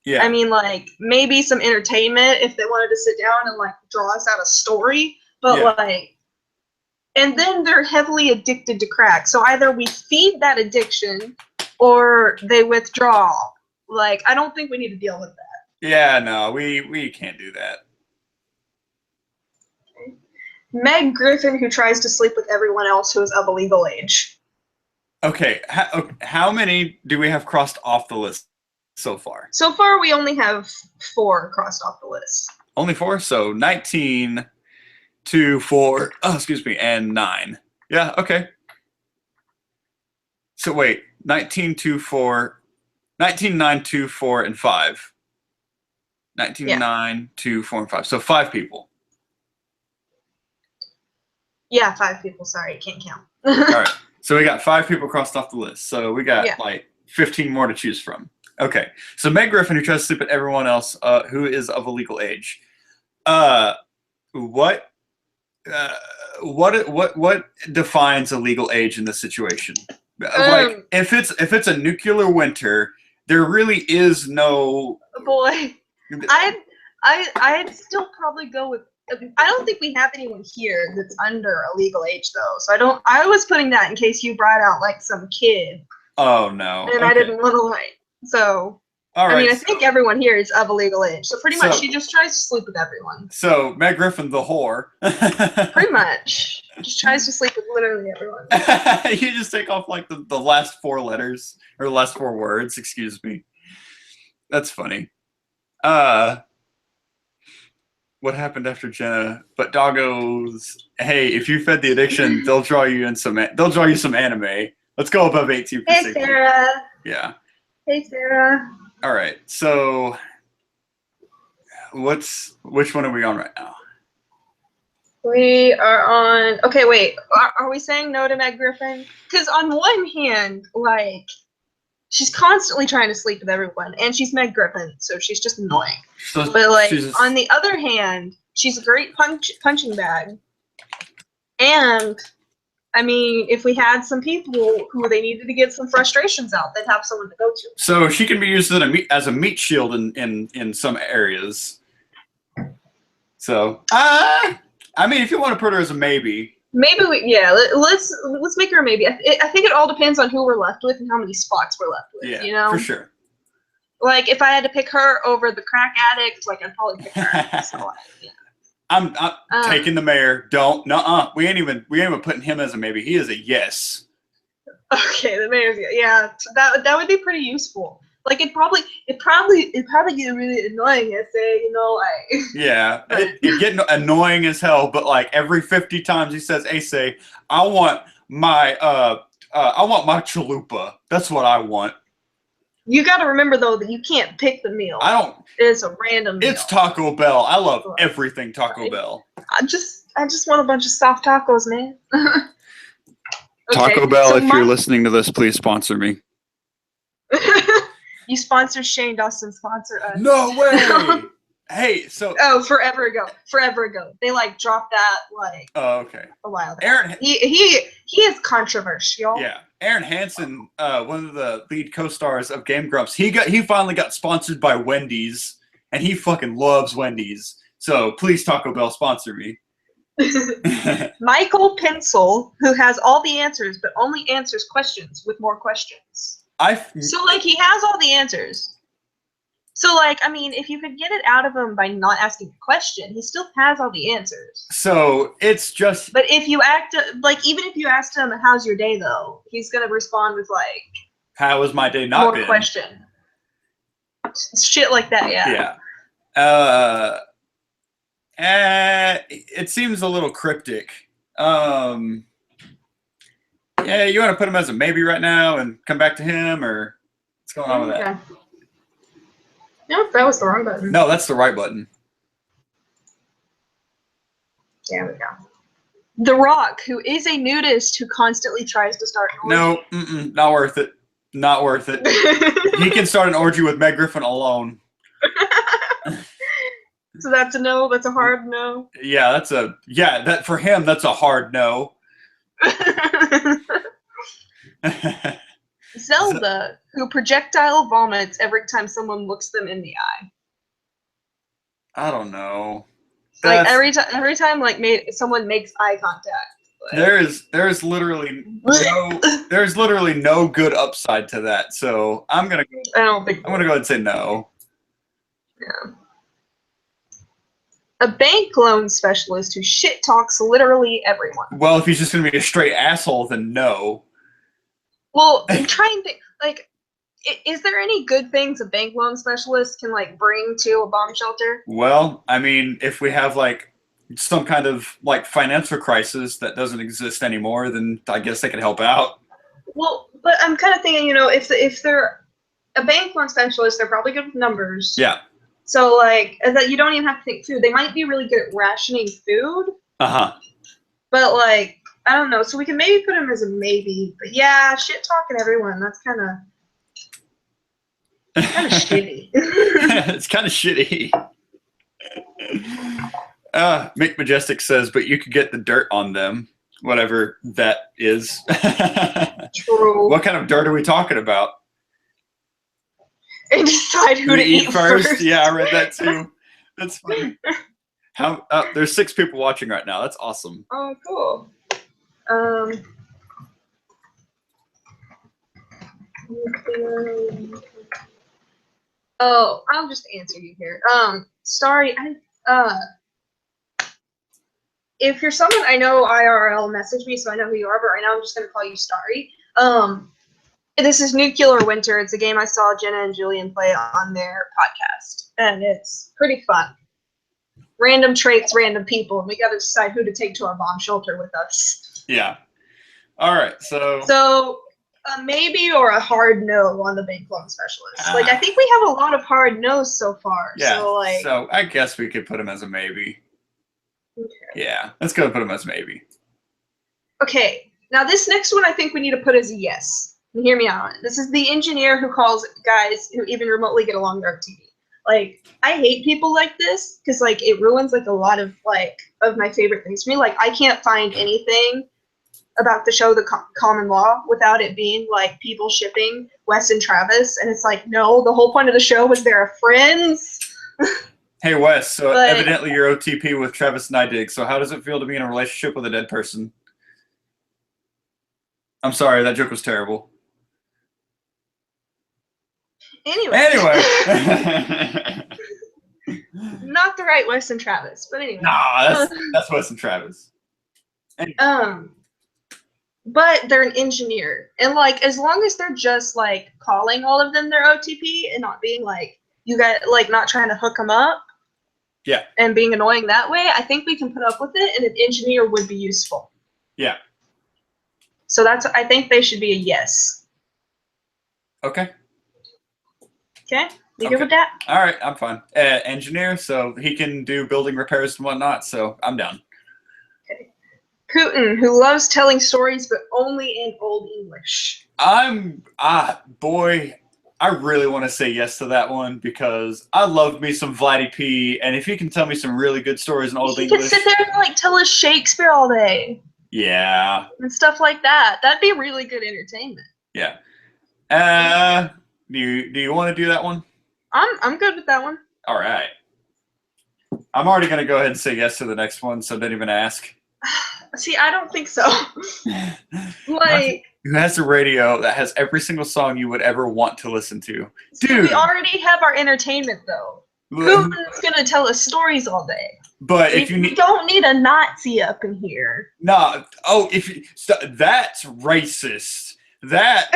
Yeah. I mean, like, maybe some entertainment if they wanted to sit down and like draw us out a story. But like... And then they're heavily addicted to crack. So either we feed that addiction or they withdraw. Like, I don't think we need to deal with that. Yeah, no, we can't do that. Okay. Meg Griffin, who tries to sleep with everyone else who is of a legal age. Okay, how many do we have crossed off the list so far? So far, we only have 4 crossed off the list. Only 4? So 19... 2, 4, and 9. Yeah, okay. So wait, 19, 2, 4, 19, 9, 2, 4, and 5. 19, 9, 2, 4, and 5. So 5 people. Yeah, 5 people. Sorry, can't count. All right. So we got 5 people crossed off the list. So we got like 15 more to choose from. Okay. So Meg Griffin, who tries to sleep with everyone else who is of a legal age. What defines a legal age in this situation? Like if it's a nuclear winter, there really is no... Boy, I'd still probably go with... I don't think we have anyone here that's under a legal age though, so I was putting that in case you brought out like some kid. Oh no. And I didn't want to like... So... All right, I mean, I think everyone here is of a legal age. So pretty much she just tries to sleep with everyone. So Meg Griffin, the whore. Pretty much. Just tries to sleep with literally everyone. You just take off like the last 4 letters, or the last 4 words, excuse me. That's funny. What happened after Jenna? But doggos, hey, if you fed the addiction, they'll draw you some anime. Let's go above 18%. Hey, Sarah. Yeah. Hey, Sarah. All right, so which one are we on right now? We are on... Okay, wait. Are we saying no to Meg Griffin? Because on one hand, like, she's constantly trying to sleep with everyone, and she's Meg Griffin, so she's just annoying. So but, like, on the other hand, She's a great punching bag. And I mean, if we had some people who they needed to get some frustrations out, they'd have someone to go to. So she can be used as a meat shield in some areas. So, I mean, if you want to put her as a maybe. Maybe let's make her a maybe. I think it all depends on who we're left with and how many spots we're left with. Yeah, you know, for sure. Like if I had to pick her over the crack addict, like I'd probably pick her. So, yeah. I'm taking the mayor. Don't. Nuh-uh. We ain't even putting him as a maybe. He is a yes. Okay, the mayor's that would be pretty useful. Like it probably get really annoying as say, Yeah, it getting annoying as hell, but like every 50 times he says say, I want my chalupa. That's what I want. You got to remember though that you can't pick the meal. It's a random meal. It's Taco Bell. I love everything Taco Bell. I just want a bunch of soft tacos, man. Taco Bell, if you're listening to this, please sponsor me. You sponsor Shane Dawson, sponsor us. No way. Hey, so forever ago. They like dropped that like okay. A while back. Aaron, he is controversial. Yeah, Aaron Hansen, one of the lead co-stars of Game Grumps, he finally got sponsored by Wendy's, and he fucking loves Wendy's. So please, Taco Bell, sponsor me. Michael Pencil, who has all the answers, but only answers questions with more questions. So like he has all the answers. So, like, I mean, if you could get it out of him by not asking a question, he still has all the answers. So, it's just... But if you even if you asked him, how's your day, though, he's going to respond with, like... How was my day not more been? Question. Shit like that, yeah. Yeah. It seems a little cryptic. Yeah, you want to put him as a maybe right now and come back to him, or what's going on with that? No, that was the wrong button. No, that's the right button. There we go. The Rock, who is a nudist who constantly tries to start an orgy. No, not worth it. Not worth it. He can start an orgy with Meg Griffin alone. So that's a no? That's a hard no? Yeah, that for him, that's a hard no. Zelda, who projectile vomits every time someone looks them in the eye. I don't know. Like every time, like someone makes eye contact. Like, there's literally no good upside to that. So I'm gonna go ahead and say no. Yeah. A bank loan specialist who shit talks literally everyone. Well, if he's just gonna be a straight asshole, then no. Well, I'm trying to think, like, is there any good things a bank loan specialist can, like, bring to a bomb shelter? Well, I mean, if we have, like, some kind of, like, financial crisis that doesn't exist anymore, then I guess they can help out. Well, but I'm kind of thinking, if they're a bank loan specialist, they're probably good with numbers. Yeah. So, like, that you don't even have to think food. They might be really good at rationing food. Uh-huh. But, like, I don't know. So we can maybe put him as a maybe. But yeah, shit talking everyone. That's kind of shitty. It's kind of shitty. Mick Majestic says, but you could get the dirt on them, whatever that is. True. What kind of dirt are we talking about? And decide who to eat first. Yeah, I read that too. That's funny. There's 6 people watching right now. That's awesome. Oh, cool. I'll just answer you here. Starry, if you're someone I know IRL, message me so I know who you are, but right now I'm just gonna call you Starry. This is Nuclear Winter. It's a game I saw Jenna and Julien play on their podcast, and it's pretty fun. Random traits, random people, and we gotta decide who to take to our bomb shelter with us. Yeah. All right, so a maybe or a hard no on the bank loan specialist. Like, I think we have a lot of hard no's so far. Yeah, so I guess we could put him as a maybe. Okay. Yeah, let's go put him as maybe. Okay, now this next one I think we need to put as a yes. And hear me out on it. This is the engineer who calls guys who even remotely get along to our TV. like I hate people like this because like it ruins like a lot of like of my favorite things for me. Like I can't find anything about the show The Common Law without it being like people shipping Wes and Travis, and it's like no, the whole point of the show was they're friends. Hey Wes, so But- evidently you're OTP with Travis and I dig. So how does it feel to be in a relationship with a dead person? I'm sorry, that joke was terrible. Anyway. Not the right Wes and Travis, but anyway. Nah, that's Wes and Travis. Anyway. But they're an engineer, and like as long as they're just like calling all of them their OTP and not being like you got like not trying to hook them up, yeah, and being annoying that way, I think we can put up with it, and an engineer would be useful. Yeah. So I think they should be a yes. Okay. Okay. You good with that? All right, I'm fine. Engineer, so he can do building repairs and whatnot, so I'm down. Okay. Putin, who loves telling stories but only in Old English. Boy, I really want to say yes to that one because I love me some Vladdy P, and if he can tell me some really good stories in Old English. He could sit there and like tell us Shakespeare all day. Yeah. And stuff like that. That'd be really good entertainment. Yeah. Do you want to do that one? I'm good with that one. All right. I'm already going to go ahead and say yes to the next one, so don't even ask. See, I don't think so. Like, who has a radio that has every single song you would ever want to listen to? Dude, we already have our entertainment though. Putin's going to tell us stories all day. But if you we don't need a Nazi up in here. No. Oh, that's racist. That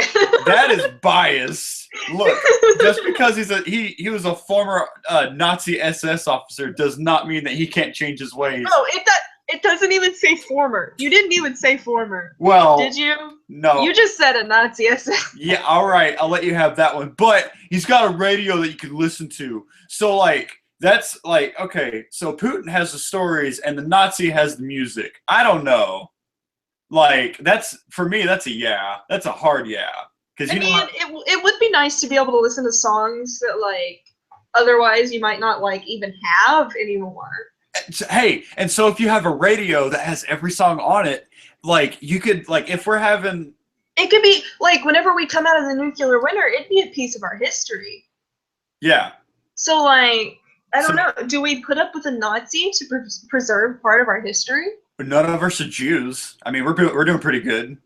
is biased. Look, just because he was a former Nazi SS officer does not mean that he can't change his ways. No, it doesn't even say former. You didn't even say former. Well, did you? No. You just said a Nazi SS. Yeah, all right. I'll let you have that one. But he's got a radio that you can listen to. So like that's like okay. So Putin has the stories and the Nazi has the music. I don't know. Like that's for me. That's a yeah. That's a hard yeah. Because it would be nice to be able to listen to songs that like otherwise you might not like even have anymore. Hey, and so if you have a radio that has every song on it, like you could like if we're having. It could be like whenever we come out of the nuclear winter, it'd be a piece of our history. Yeah. So like I don't know. Do we put up with a Nazi to preserve part of our history? None of us are Jews. I mean, we're doing pretty good.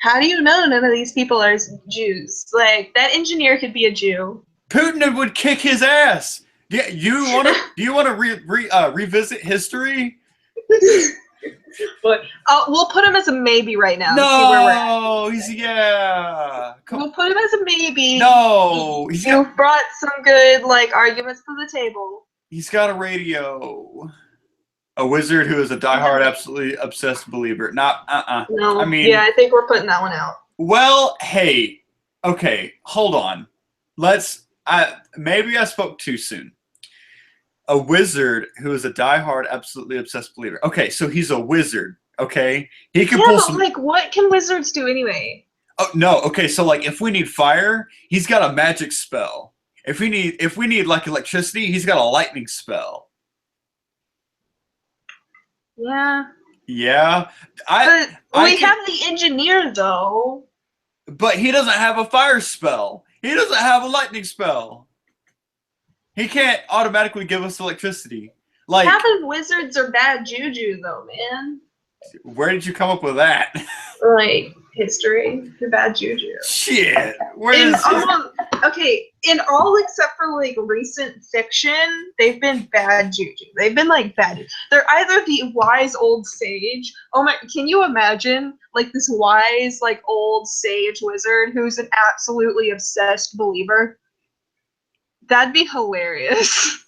How do you know none of these people are Jews? Like that engineer could be a Jew. Putin would kick his ass. Yeah, do you want to revisit history? But we'll put him as a maybe right now. No, see where we're at. Yeah. We'll put him as a maybe. No, you've brought some good like arguments to the table. He's got a radio. A wizard who is a diehard, absolutely obsessed believer. Not, No, I mean, yeah, I think we're putting that one out. Well, hey, okay, hold on. Maybe I spoke too soon. A wizard who is a diehard, absolutely obsessed believer. Okay, so he's a wizard. Okay, he can pull some. Like, what can wizards do anyway? Oh no. Okay, so like, if we need fire, he's got a magic spell. If we need like electricity, he's got a lightning spell. Yeah. Yeah. We have the engineer though. But he doesn't have a fire spell. He doesn't have a lightning spell. He can't automatically give us electricity. Like half of wizards are bad juju though, man. Where did you come up with that? Like history, the bad juju. Shit. Okay, in all except for like recent fiction, they've been bad juju. They've been like bad. They're either the wise old sage. Oh my! Can you imagine like this wise like old sage wizard who's an absolutely obsessed believer? That'd be hilarious.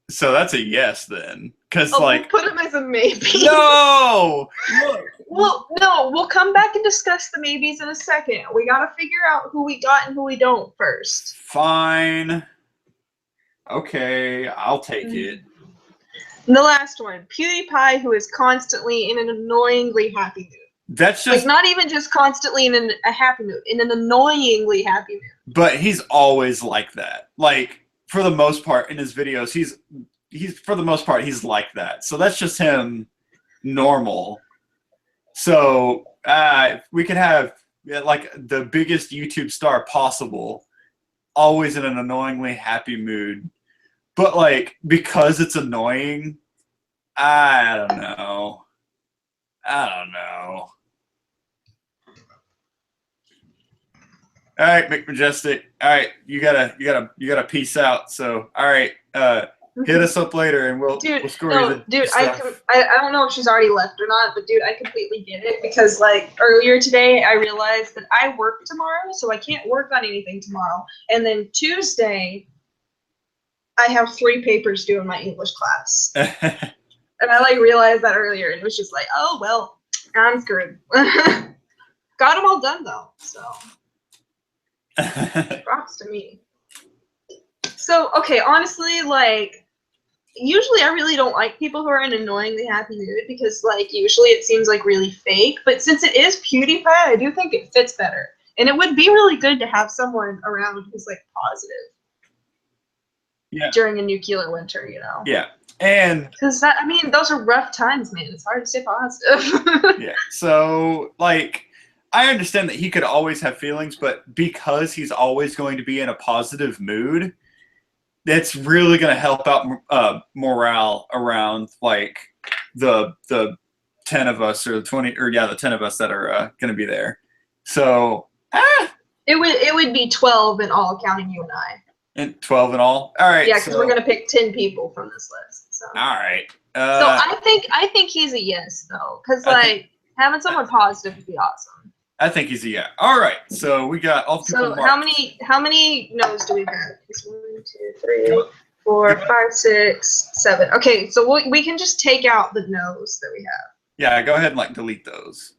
So that's a yes then, because we'll put him as a maybe. No. Look. Well, no, we'll come back and discuss the maybes in a second. We gotta figure out who we got and who we don't first. Fine. Okay, I'll take it. And the last one, PewDiePie, who is constantly in an annoyingly happy mood. That's just like not even just constantly in a happy mood, in an annoyingly happy mood. But he's always like that. Like for the most part in his videos, he's for the most part he's like that. So that's just him normal. So we could have like the biggest YouTube star possible, always in an annoyingly happy mood. But like because it's annoying, I don't know. All right, McMajestic. All right, you gotta peace out. So, all right, hit us up later, and we'll score you the dude, stuff. I don't know if she's already left or not, but dude, I completely get it because like earlier today, I realized that I work tomorrow, so I can't work on anything tomorrow, and then Tuesday, I have 3 papers due in my English class, and I like realized that earlier, and it was just like, oh well, I'm screwed. Got them all done though, so. Props to me. So, okay, honestly, like, usually I really don't like people who are in an annoyingly happy mood because, like, usually it seems, like, really fake. But since it is PewDiePie, I do think it fits better. And it would be really good to have someone around who's, like, positive. Yeah. During a nuclear winter, you know? Yeah. And because that, I mean, those are rough times, man. It's hard to stay positive. Yeah. So, like, I understand that he could always have feelings, but because he's always going to be in a positive mood, that's really going to help out morale around like the 10 of us or the 20 or the 10 of us that are going to be there. So, it would be 12 in all, counting you and I. And 12 in all. All right. Yeah, because we're gonna pick 10 people from this list. So. All right. So I think he's a yes though, because like having someone positive would be awesome. I think he's a yeah. All right. So we got all the people. So how many no's do we have? 1, 2, 3, 4, 5, 6, 7. Okay, so we can just take out the no's that we have. Yeah, go ahead and like delete those.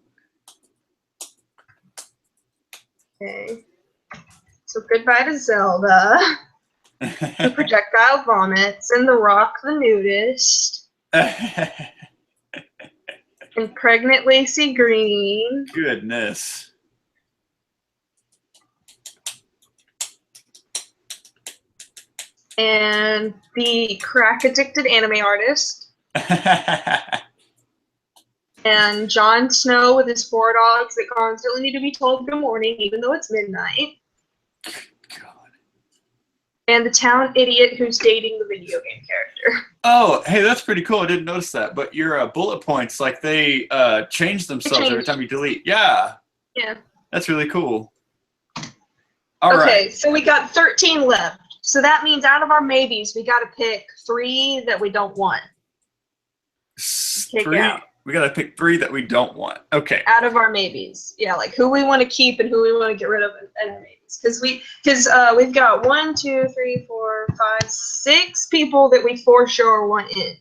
Okay. So goodbye to Zelda. The projectile vomits and the Rock the nudist. And pregnant Lacey Green. Goodness. And the crack addicted anime artist. And Jon Snow with his 4 dogs that constantly need to be told good morning even though it's midnight. God. And the town idiot who's dating the video game character. Oh, hey, that's pretty cool. I didn't notice that. But your bullet points, like they change themselves every time you delete. Yeah. Yeah. That's really cool. All right. Okay, so we got 13 left. So that means out of our maybes, we got to pick 3 that we don't want. 3? We got to pick 3 that we don't want. Okay. Out of our maybes. Yeah, like who we want to keep and who we want to get rid of in our maybes. Because we've got 1, 2, 3, 4, 5, 6 people that we for sure want in.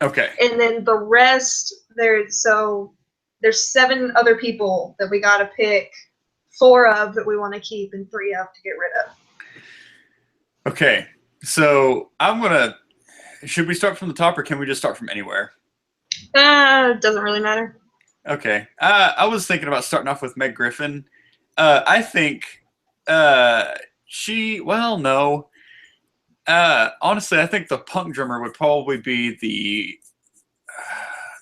Okay. And then the rest, there's 7 other people that we got to pick 4 of that we want to keep and 3 of to get rid of. Okay. So should we start from the top or can we just start from anywhere? Doesn't really matter. Okay. I was thinking about starting off with Meg Griffin. I think no. Honestly, I think the punk drummer would probably be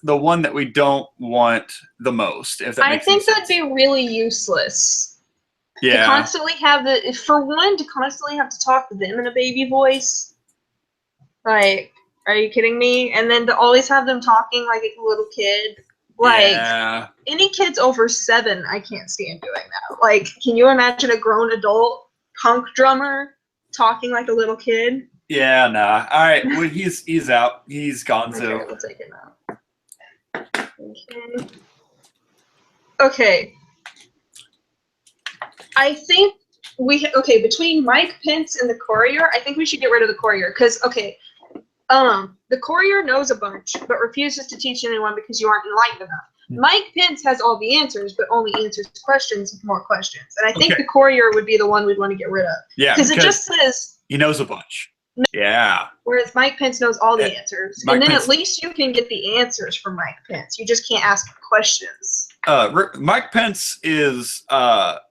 the one that we don't want the most. If that makes sense. That'd be really useless. Yeah. To constantly have to constantly have to talk to them in a baby voice. Like, are you kidding me? And then to always have them talking like a little kid. Like, any kids over 7, I can't stand doing that. Like, can you imagine a grown adult punk drummer talking like a little kid? Yeah, nah. All right, well, he's out. He's gonzo. Okay, we'll take it now. Okay. I think between Mike Pence and the courier, I think we should get rid of the courier because the courier knows a bunch but refuses to teach anyone because you aren't enlightened enough. Mike Pence has all the answers but only answers questions with more questions. And I think the courier would be the one we'd want to get rid of. Yeah, because it just says he knows a bunch. Yeah. Whereas Mike Pence knows all the answers. Mike and then Pence, at least you can get the answers from Mike Pence. You just can't ask questions. Mike Pence is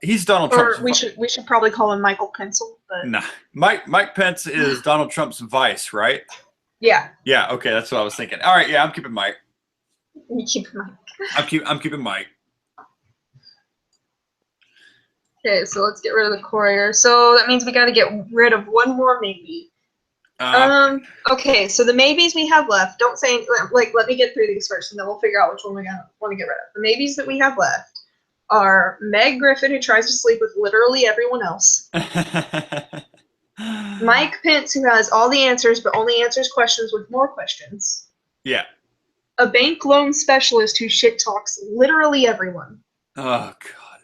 he's Donald Trump's. Or we should probably call him Michael Pencil. But Nah, Mike Pence is Donald Trump's vice, right? Yeah. Yeah. Okay, that's what I was thinking. All right. Yeah, I'm keeping Mike. You keep Mike. I'm keeping Mike. Okay, so let's get rid of the courier. So that means we got to get rid of one more maybe. Okay, so the maybes we have left, don't say, like, let me get through these first, and then we'll figure out which one we want to get rid of. The maybes that we have left are Meg Griffin, who tries to sleep with literally everyone else. Mike Pence, who has all the answers, but only answers questions with more questions. Yeah. A bank loan specialist who shit talks literally everyone. Oh, God.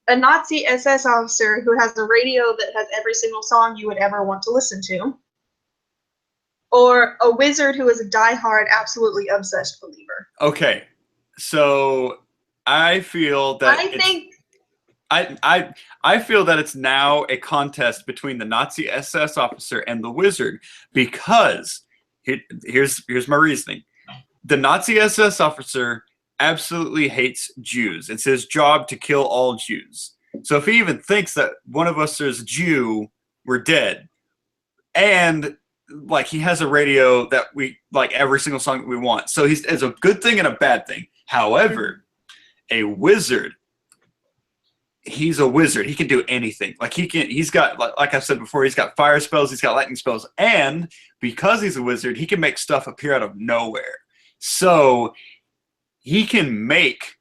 A Nazi SS officer who has a radio that has every single song you would ever want to listen to. Or a wizard who is a diehard, absolutely obsessed believer. Okay, so I feel that I feel that it's now a contest between the Nazi SS officer and the wizard, because here's my reasoning. The Nazi SS officer absolutely hates Jews. It's his job to kill all Jews. So if he even thinks that one of us is a Jew, we're dead. And like, he has a radio that we like every single song that we want. So it's a good thing and a bad thing. However, a wizard, he's a wizard. He can do anything. Like, he's got, like I said before, he's got fire spells, he's got lightning spells, and because he's a wizard, he can make stuff appear out of nowhere. So he can make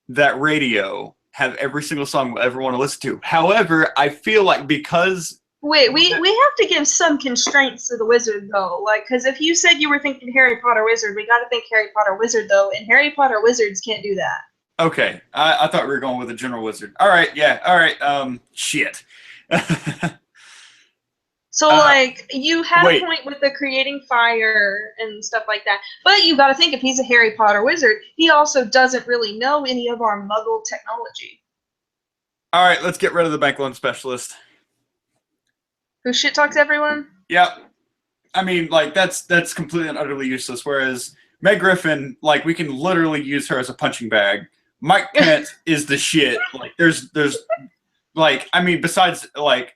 that radio have every single song we'll ever want to listen to. However, I feel like because... Wait, we have to give some constraints to the wizard, though. Like, because if you said you were thinking Harry Potter wizard, we got to think Harry Potter wizard, though, and Harry Potter wizards can't do that. Okay, I thought we were going with a general wizard. All right, yeah, all right, shit. So, like, you had a point with the creating fire and stuff like that, but you got to think, if he's a Harry Potter wizard, he also doesn't really know any of our Muggle technology. All right, let's get rid of the bank loan specialist. Who shit talks everyone? Yeah, I mean, like, that's completely and utterly useless. Whereas Meg Griffin, like, we can literally use her as a punching bag. Mike Pence is the shit. Like, there's, like, I mean, besides like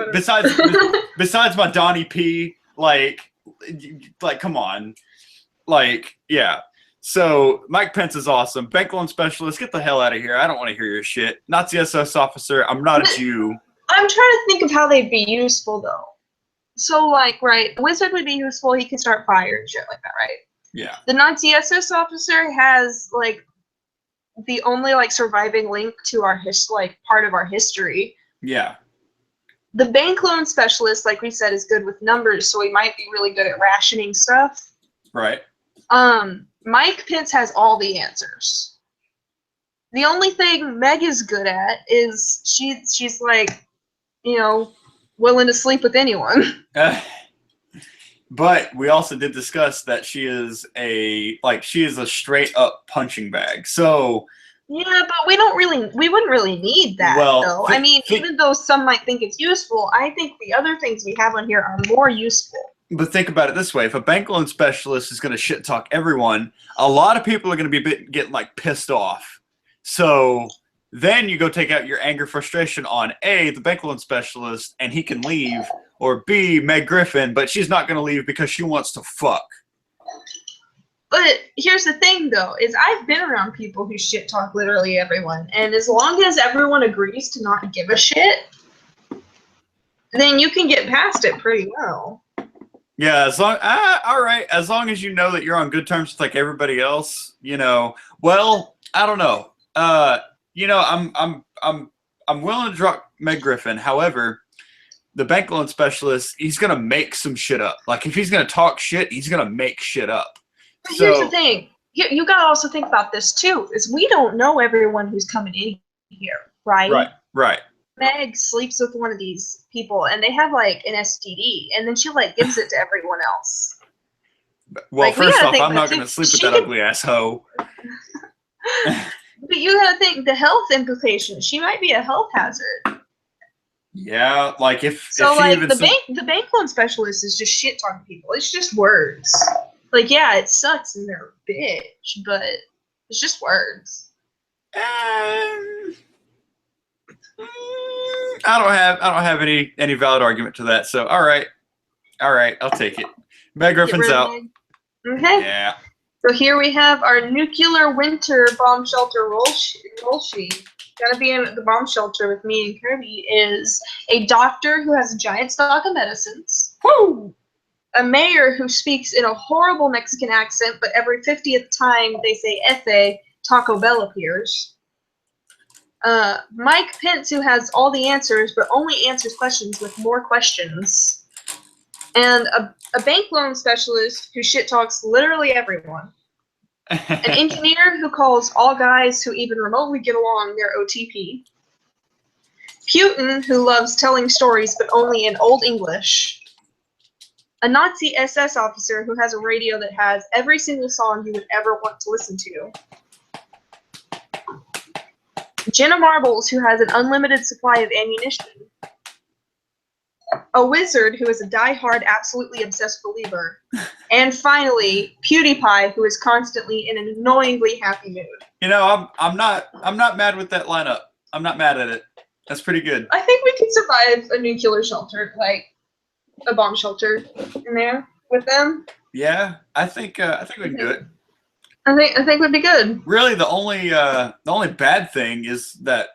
besides my Donnie P, like, come on, like, yeah. So Mike Pence is awesome. Bank loan specialist, get the hell out of here. I don't want to hear your shit. Nazi SS officer, I'm not a Jew. I'm trying to think of how they'd be useful, though. So, like, right, the wizard would be useful. He can start fire and shit like that, right? Yeah. The Nazi SS officer has, like, the only, like, surviving link to our part of our history. Yeah. The bank loan specialist, like we said, is good with numbers, so he might be really good at rationing stuff. Right. Mike Pence has all the answers. The only thing Meg is good at is she's like, you know, willing to sleep with anyone. But we also did discuss that she is a straight up punching bag. So yeah, but we wouldn't really need that, though. I mean, even though some might think it's useful, I think the other things we have on here are more useful. But think about it this way: if a bank loan specialist is going to shit talk everyone, a lot of people are going to be getting like pissed off. So then you go take out your anger, frustration on A, the bank loan specialist, and he can leave, or B, Meg Griffin, but she's not going to leave because she wants to fuck. But here's the thing, though, is I've been around people who shit talk literally everyone, and as long as everyone agrees to not give a shit, then you can get past it pretty well. Yeah, all right, as long as you know that you're on good terms with like everybody else, you know. Well, I don't know. You know, I'm willing to drop Meg Griffin. However, the bank loan specialist, he's gonna make some shit up. Like, if he's gonna talk shit, he's gonna make shit up. But here's the thing. You gotta also think about this too, is we don't know everyone who's coming in here, right? Right. Meg sleeps with one of these people, and they have like an STD, and then she like gives it to everyone else. Well, like, first off, I'm not gonna sleep with that ugly ass hoe. But you gotta think the health implications. She might be a health hazard. Yeah, like if So she like even the bank loan specialist is just shit talking people. It's just words. Like yeah, it sucks and they're a bitch, but it's just words. Um, I don't have any valid argument to that. So all right, I'll take it. Meg Get Griffin's rid of out. Meg. Okay. Yeah. So here we have our nuclear winter bomb shelter roll sheet. Gonna be in the bomb shelter with me and Kirby is a doctor who has a giant stock of medicines. Woo! A mayor who speaks in a horrible Mexican accent, but every 50th time they say Efe, Taco Bell appears. Mike Pence, who has all the answers, but only answers questions with more questions. And a bank loan specialist who shit talks literally everyone. An engineer who calls all guys who even remotely get along their OTP. Putin, who loves telling stories but only in Old English. A Nazi SS officer who has a radio that has every single song you would ever want to listen to. Jenna Marbles, who has an unlimited supply of ammunition. A wizard who is a die-hard, absolutely obsessed believer. And finally, PewDiePie, who is constantly in an annoyingly happy mood. You know, I'm not mad with that lineup. I'm not mad at it. That's pretty good. I think we could survive a nuclear shelter, like a bomb shelter in there with them. Yeah, I think we can do it. I think would be good. Really, the only bad thing is that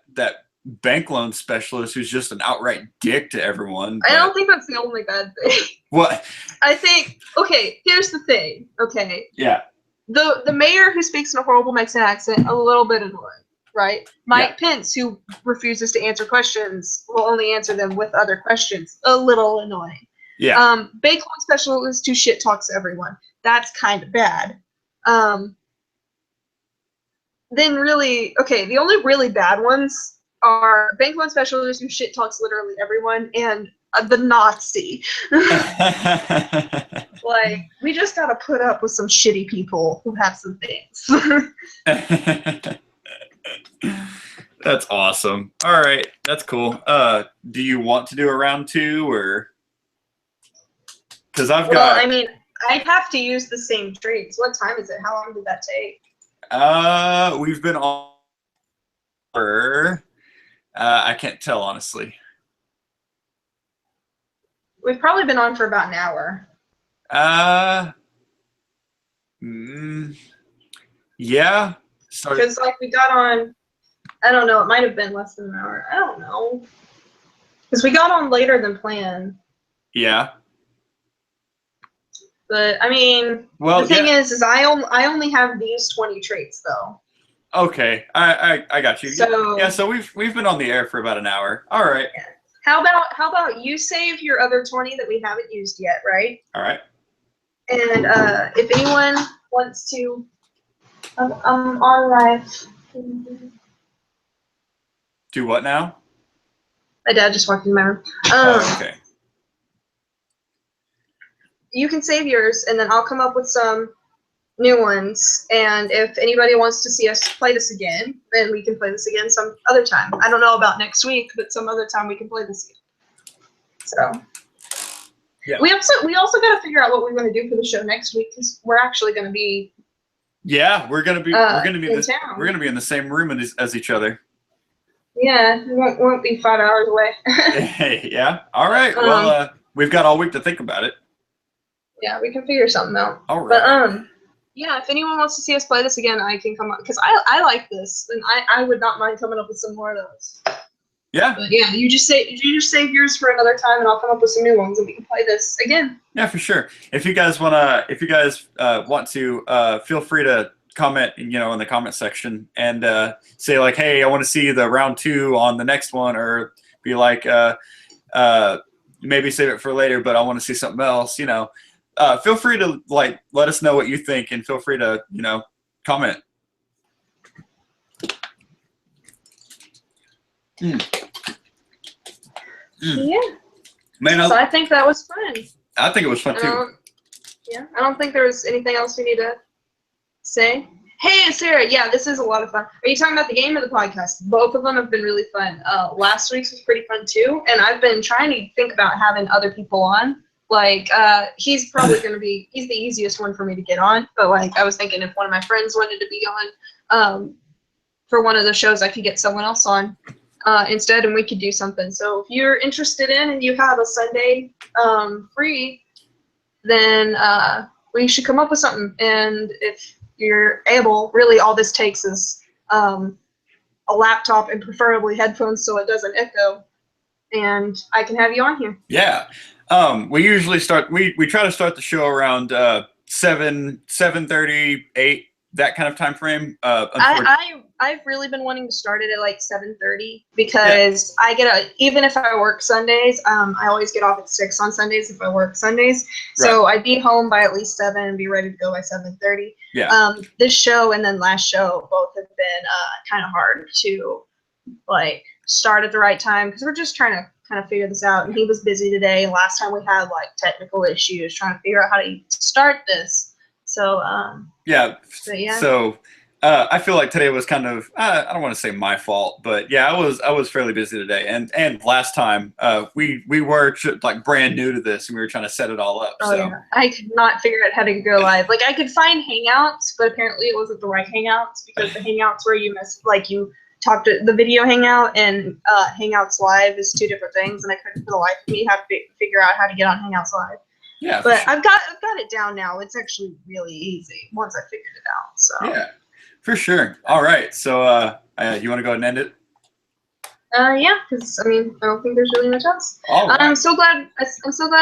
bank loan specialist who's just an outright dick to everyone. I don't think that's the only bad thing. What? I think okay, here's the thing. Okay. Yeah. The mayor who speaks in a horrible Mexican accent, a little bit annoying, right? Mike Pence, who refuses to answer questions, will only answer them with other questions, a little annoying. Yeah. Bank loan specialist who shit talks everyone. That's kind of bad. Then really, okay, the only really bad ones are bank loan specialist who shit talks literally everyone and the Nazi. Like, we just gotta put up with some shitty people who have some things. That's awesome. All right, that's cool. Do you want to do a round 2 or? Because I've got. Well, I mean, I have to use the same traits. What time is it? How long did that take? We've been on for. I can't tell honestly. We've probably been on for about an hour. Yeah. Because like we got on, I don't know. It might have been less than an hour. I don't know. Because we got on later than planned. Yeah. But I mean, well, the thing is I only have these 20 traits though. Okay, I got you. So, yeah, so we've been on the air for about an hour. All right. Yeah. How about you save your other 20 that we haven't used yet, right? All right. And if anyone wants to, I'm on live. Do what now? My dad just walked in my room. Okay. You can save yours, and then I'll come up with some new ones. And if anybody wants to see us play this again, then we can play this again some other time. I don't know about next week, but some other time we can play this again. So yeah. We also got to figure out what we're going to do for the show next week because we're actually going to be. Yeah, we're gonna be in the same room as each other. Yeah, we won't be 5 hours away. Yeah. All right. Well, we've got all week to think about it. Yeah, we can figure something out. All right. But yeah, if anyone wants to see us play this again, I can come up because I like this, and I would not mind coming up with some more of those. Yeah. But yeah, you just save yours for another time, and I'll come up with some new ones, and we can play this again. Yeah, for sure. If you guys want to, feel free to comment, in the comment section and say like, hey, I want to see the round 2 on the next one, or be like, maybe save it for later, but I want to see something else. Feel free to let us know what you think, and feel free to comment. Yeah. Man, so I think that was fun. I think it was fun too. Yeah, I don't think there was anything else we need to say. Hey, Sarah. Yeah, this is a lot of fun. Are you talking about the game or the podcast? Both of them have been really fun. Last week's was pretty fun too, and I've been trying to think about having other people on. Like, he's probably going to be, he's the easiest one for me to get on, but like, I was thinking if one of my friends wanted to be on, for one of the shows, I could get someone else on, instead, and we could do something. So if you're interested in and you have a Sunday, free, then, we should come up with something. And if you're able, really all this takes is, a laptop and preferably headphones so it doesn't echo, and I can have you on here. Yeah. We usually start. We try to start the show around 7:30, 8, that kind of time frame. I've really been wanting to start it at like 7:30 because I get even if I work Sundays, I always get off at 6 on Sundays if I work Sundays. So I'd be home by at least 7 and be ready to go by 7:30. Yeah. This show and then last show both have been kind of hard to like start at the right time because we're just trying to kind of figure this out. And he was busy today. And last time we had like technical issues trying to figure out how to start this. So yeah. yeah. So I feel like today was kind of I don't want to say my fault, but yeah, I was fairly busy today. And last time we were like brand new to this and we were trying to set it all up. Oh, so yeah. I could not figure out how to go live. Like I could find Hangouts, but apparently it wasn't the right Hangouts because the Hangouts where you you talk to the video Hangout and Hangouts Live is two different things, and I couldn't for the life of me have to figure out how to get on Hangouts Live. Yeah, but sure. I've got it down now. It's actually really easy once I figured it out. So yeah, for sure. All right, so you want to go ahead and end it? Yeah, because I mean, I don't think there's really much else. Right. I'm so glad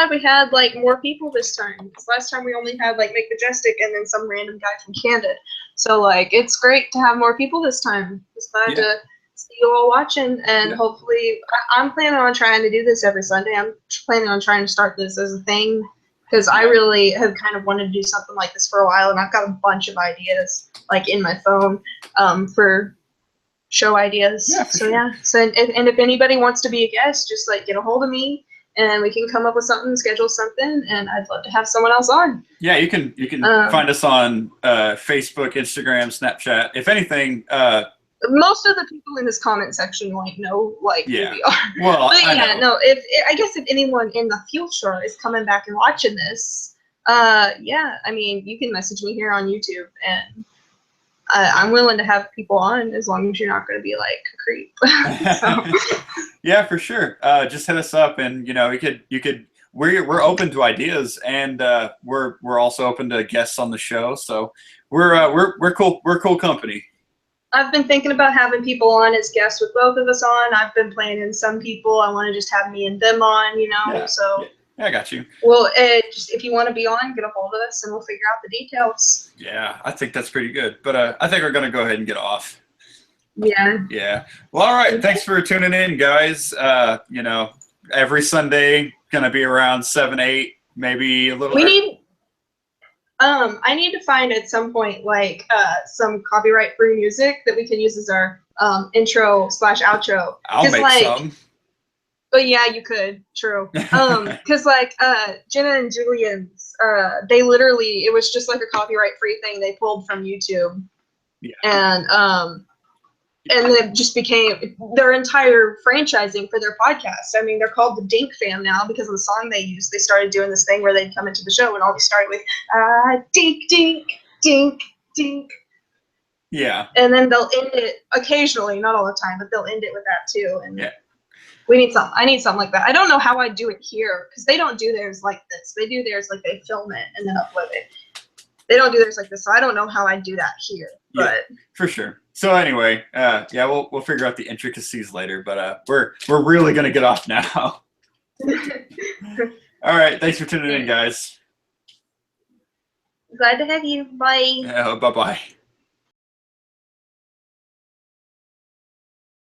we had like more people this time. Because last time we only had like Make Majestic and then some random guy from Candid. So like, it's great to have more people this time. Just glad to see you all watching, and hopefully, I'm planning on trying to do this every Sunday. I'm planning on trying to start this as a thing because I really have kind of wanted to do something like this for a while, and I've got a bunch of ideas like in my phone for show ideas. Yeah, so sure. So and if anybody wants to be a guest, just like get a hold of me and we can come up with something, schedule something, and I'd love to have someone else on. Yeah, you can find us on Facebook, Instagram, Snapchat. If anything, most of the people in this comment section know who we are. Well, but I guess if anyone in the future is coming back and watching this, I mean, you can message me here on YouTube and I'm willing to have people on as long as you're not going to be like a creep. Yeah, for sure. Just hit us up, and we're open to ideas, and we're also open to guests on the show. So we're cool. We're cool company. I've been thinking about having people on as guests with both of us on. I've been planning some people. I want to just have me and them on. Yeah, I got you. Well, just if you want to be on, get a hold of us, and we'll figure out the details. Yeah, I think that's pretty good. But I think we're going to go ahead and get off. Yeah. Yeah. Well, all right. Thanks for tuning in, guys. Every Sunday, going to be around 7, 8, maybe a little bit. I need to find at some point, some copyright-free music that we can use as our intro/outro. I'll make some. But yeah, you could. True. Because Jenna and Julien's, they literally, it was just like a copyright-free thing they pulled from YouTube. Yeah. And it just became their entire franchising for their podcast. I mean, they're called the Dink Fam now because of the song they used. They started doing this thing where they'd come into the show and always started with dink, dink, dink, dink. Yeah. And then they'll end it occasionally, not all the time, but they'll end it with that too. And yeah. We need something. I need something like that. I don't know how I do it here because they don't do theirs like this. They do theirs like they film it and then upload it. They don't do theirs like this, so I don't know how I do that here. But yeah, for sure. So anyway, we'll figure out the intricacies later. But we're really gonna get off now. All right, thanks for tuning in, guys. Glad to have you. Bye. Bye bye.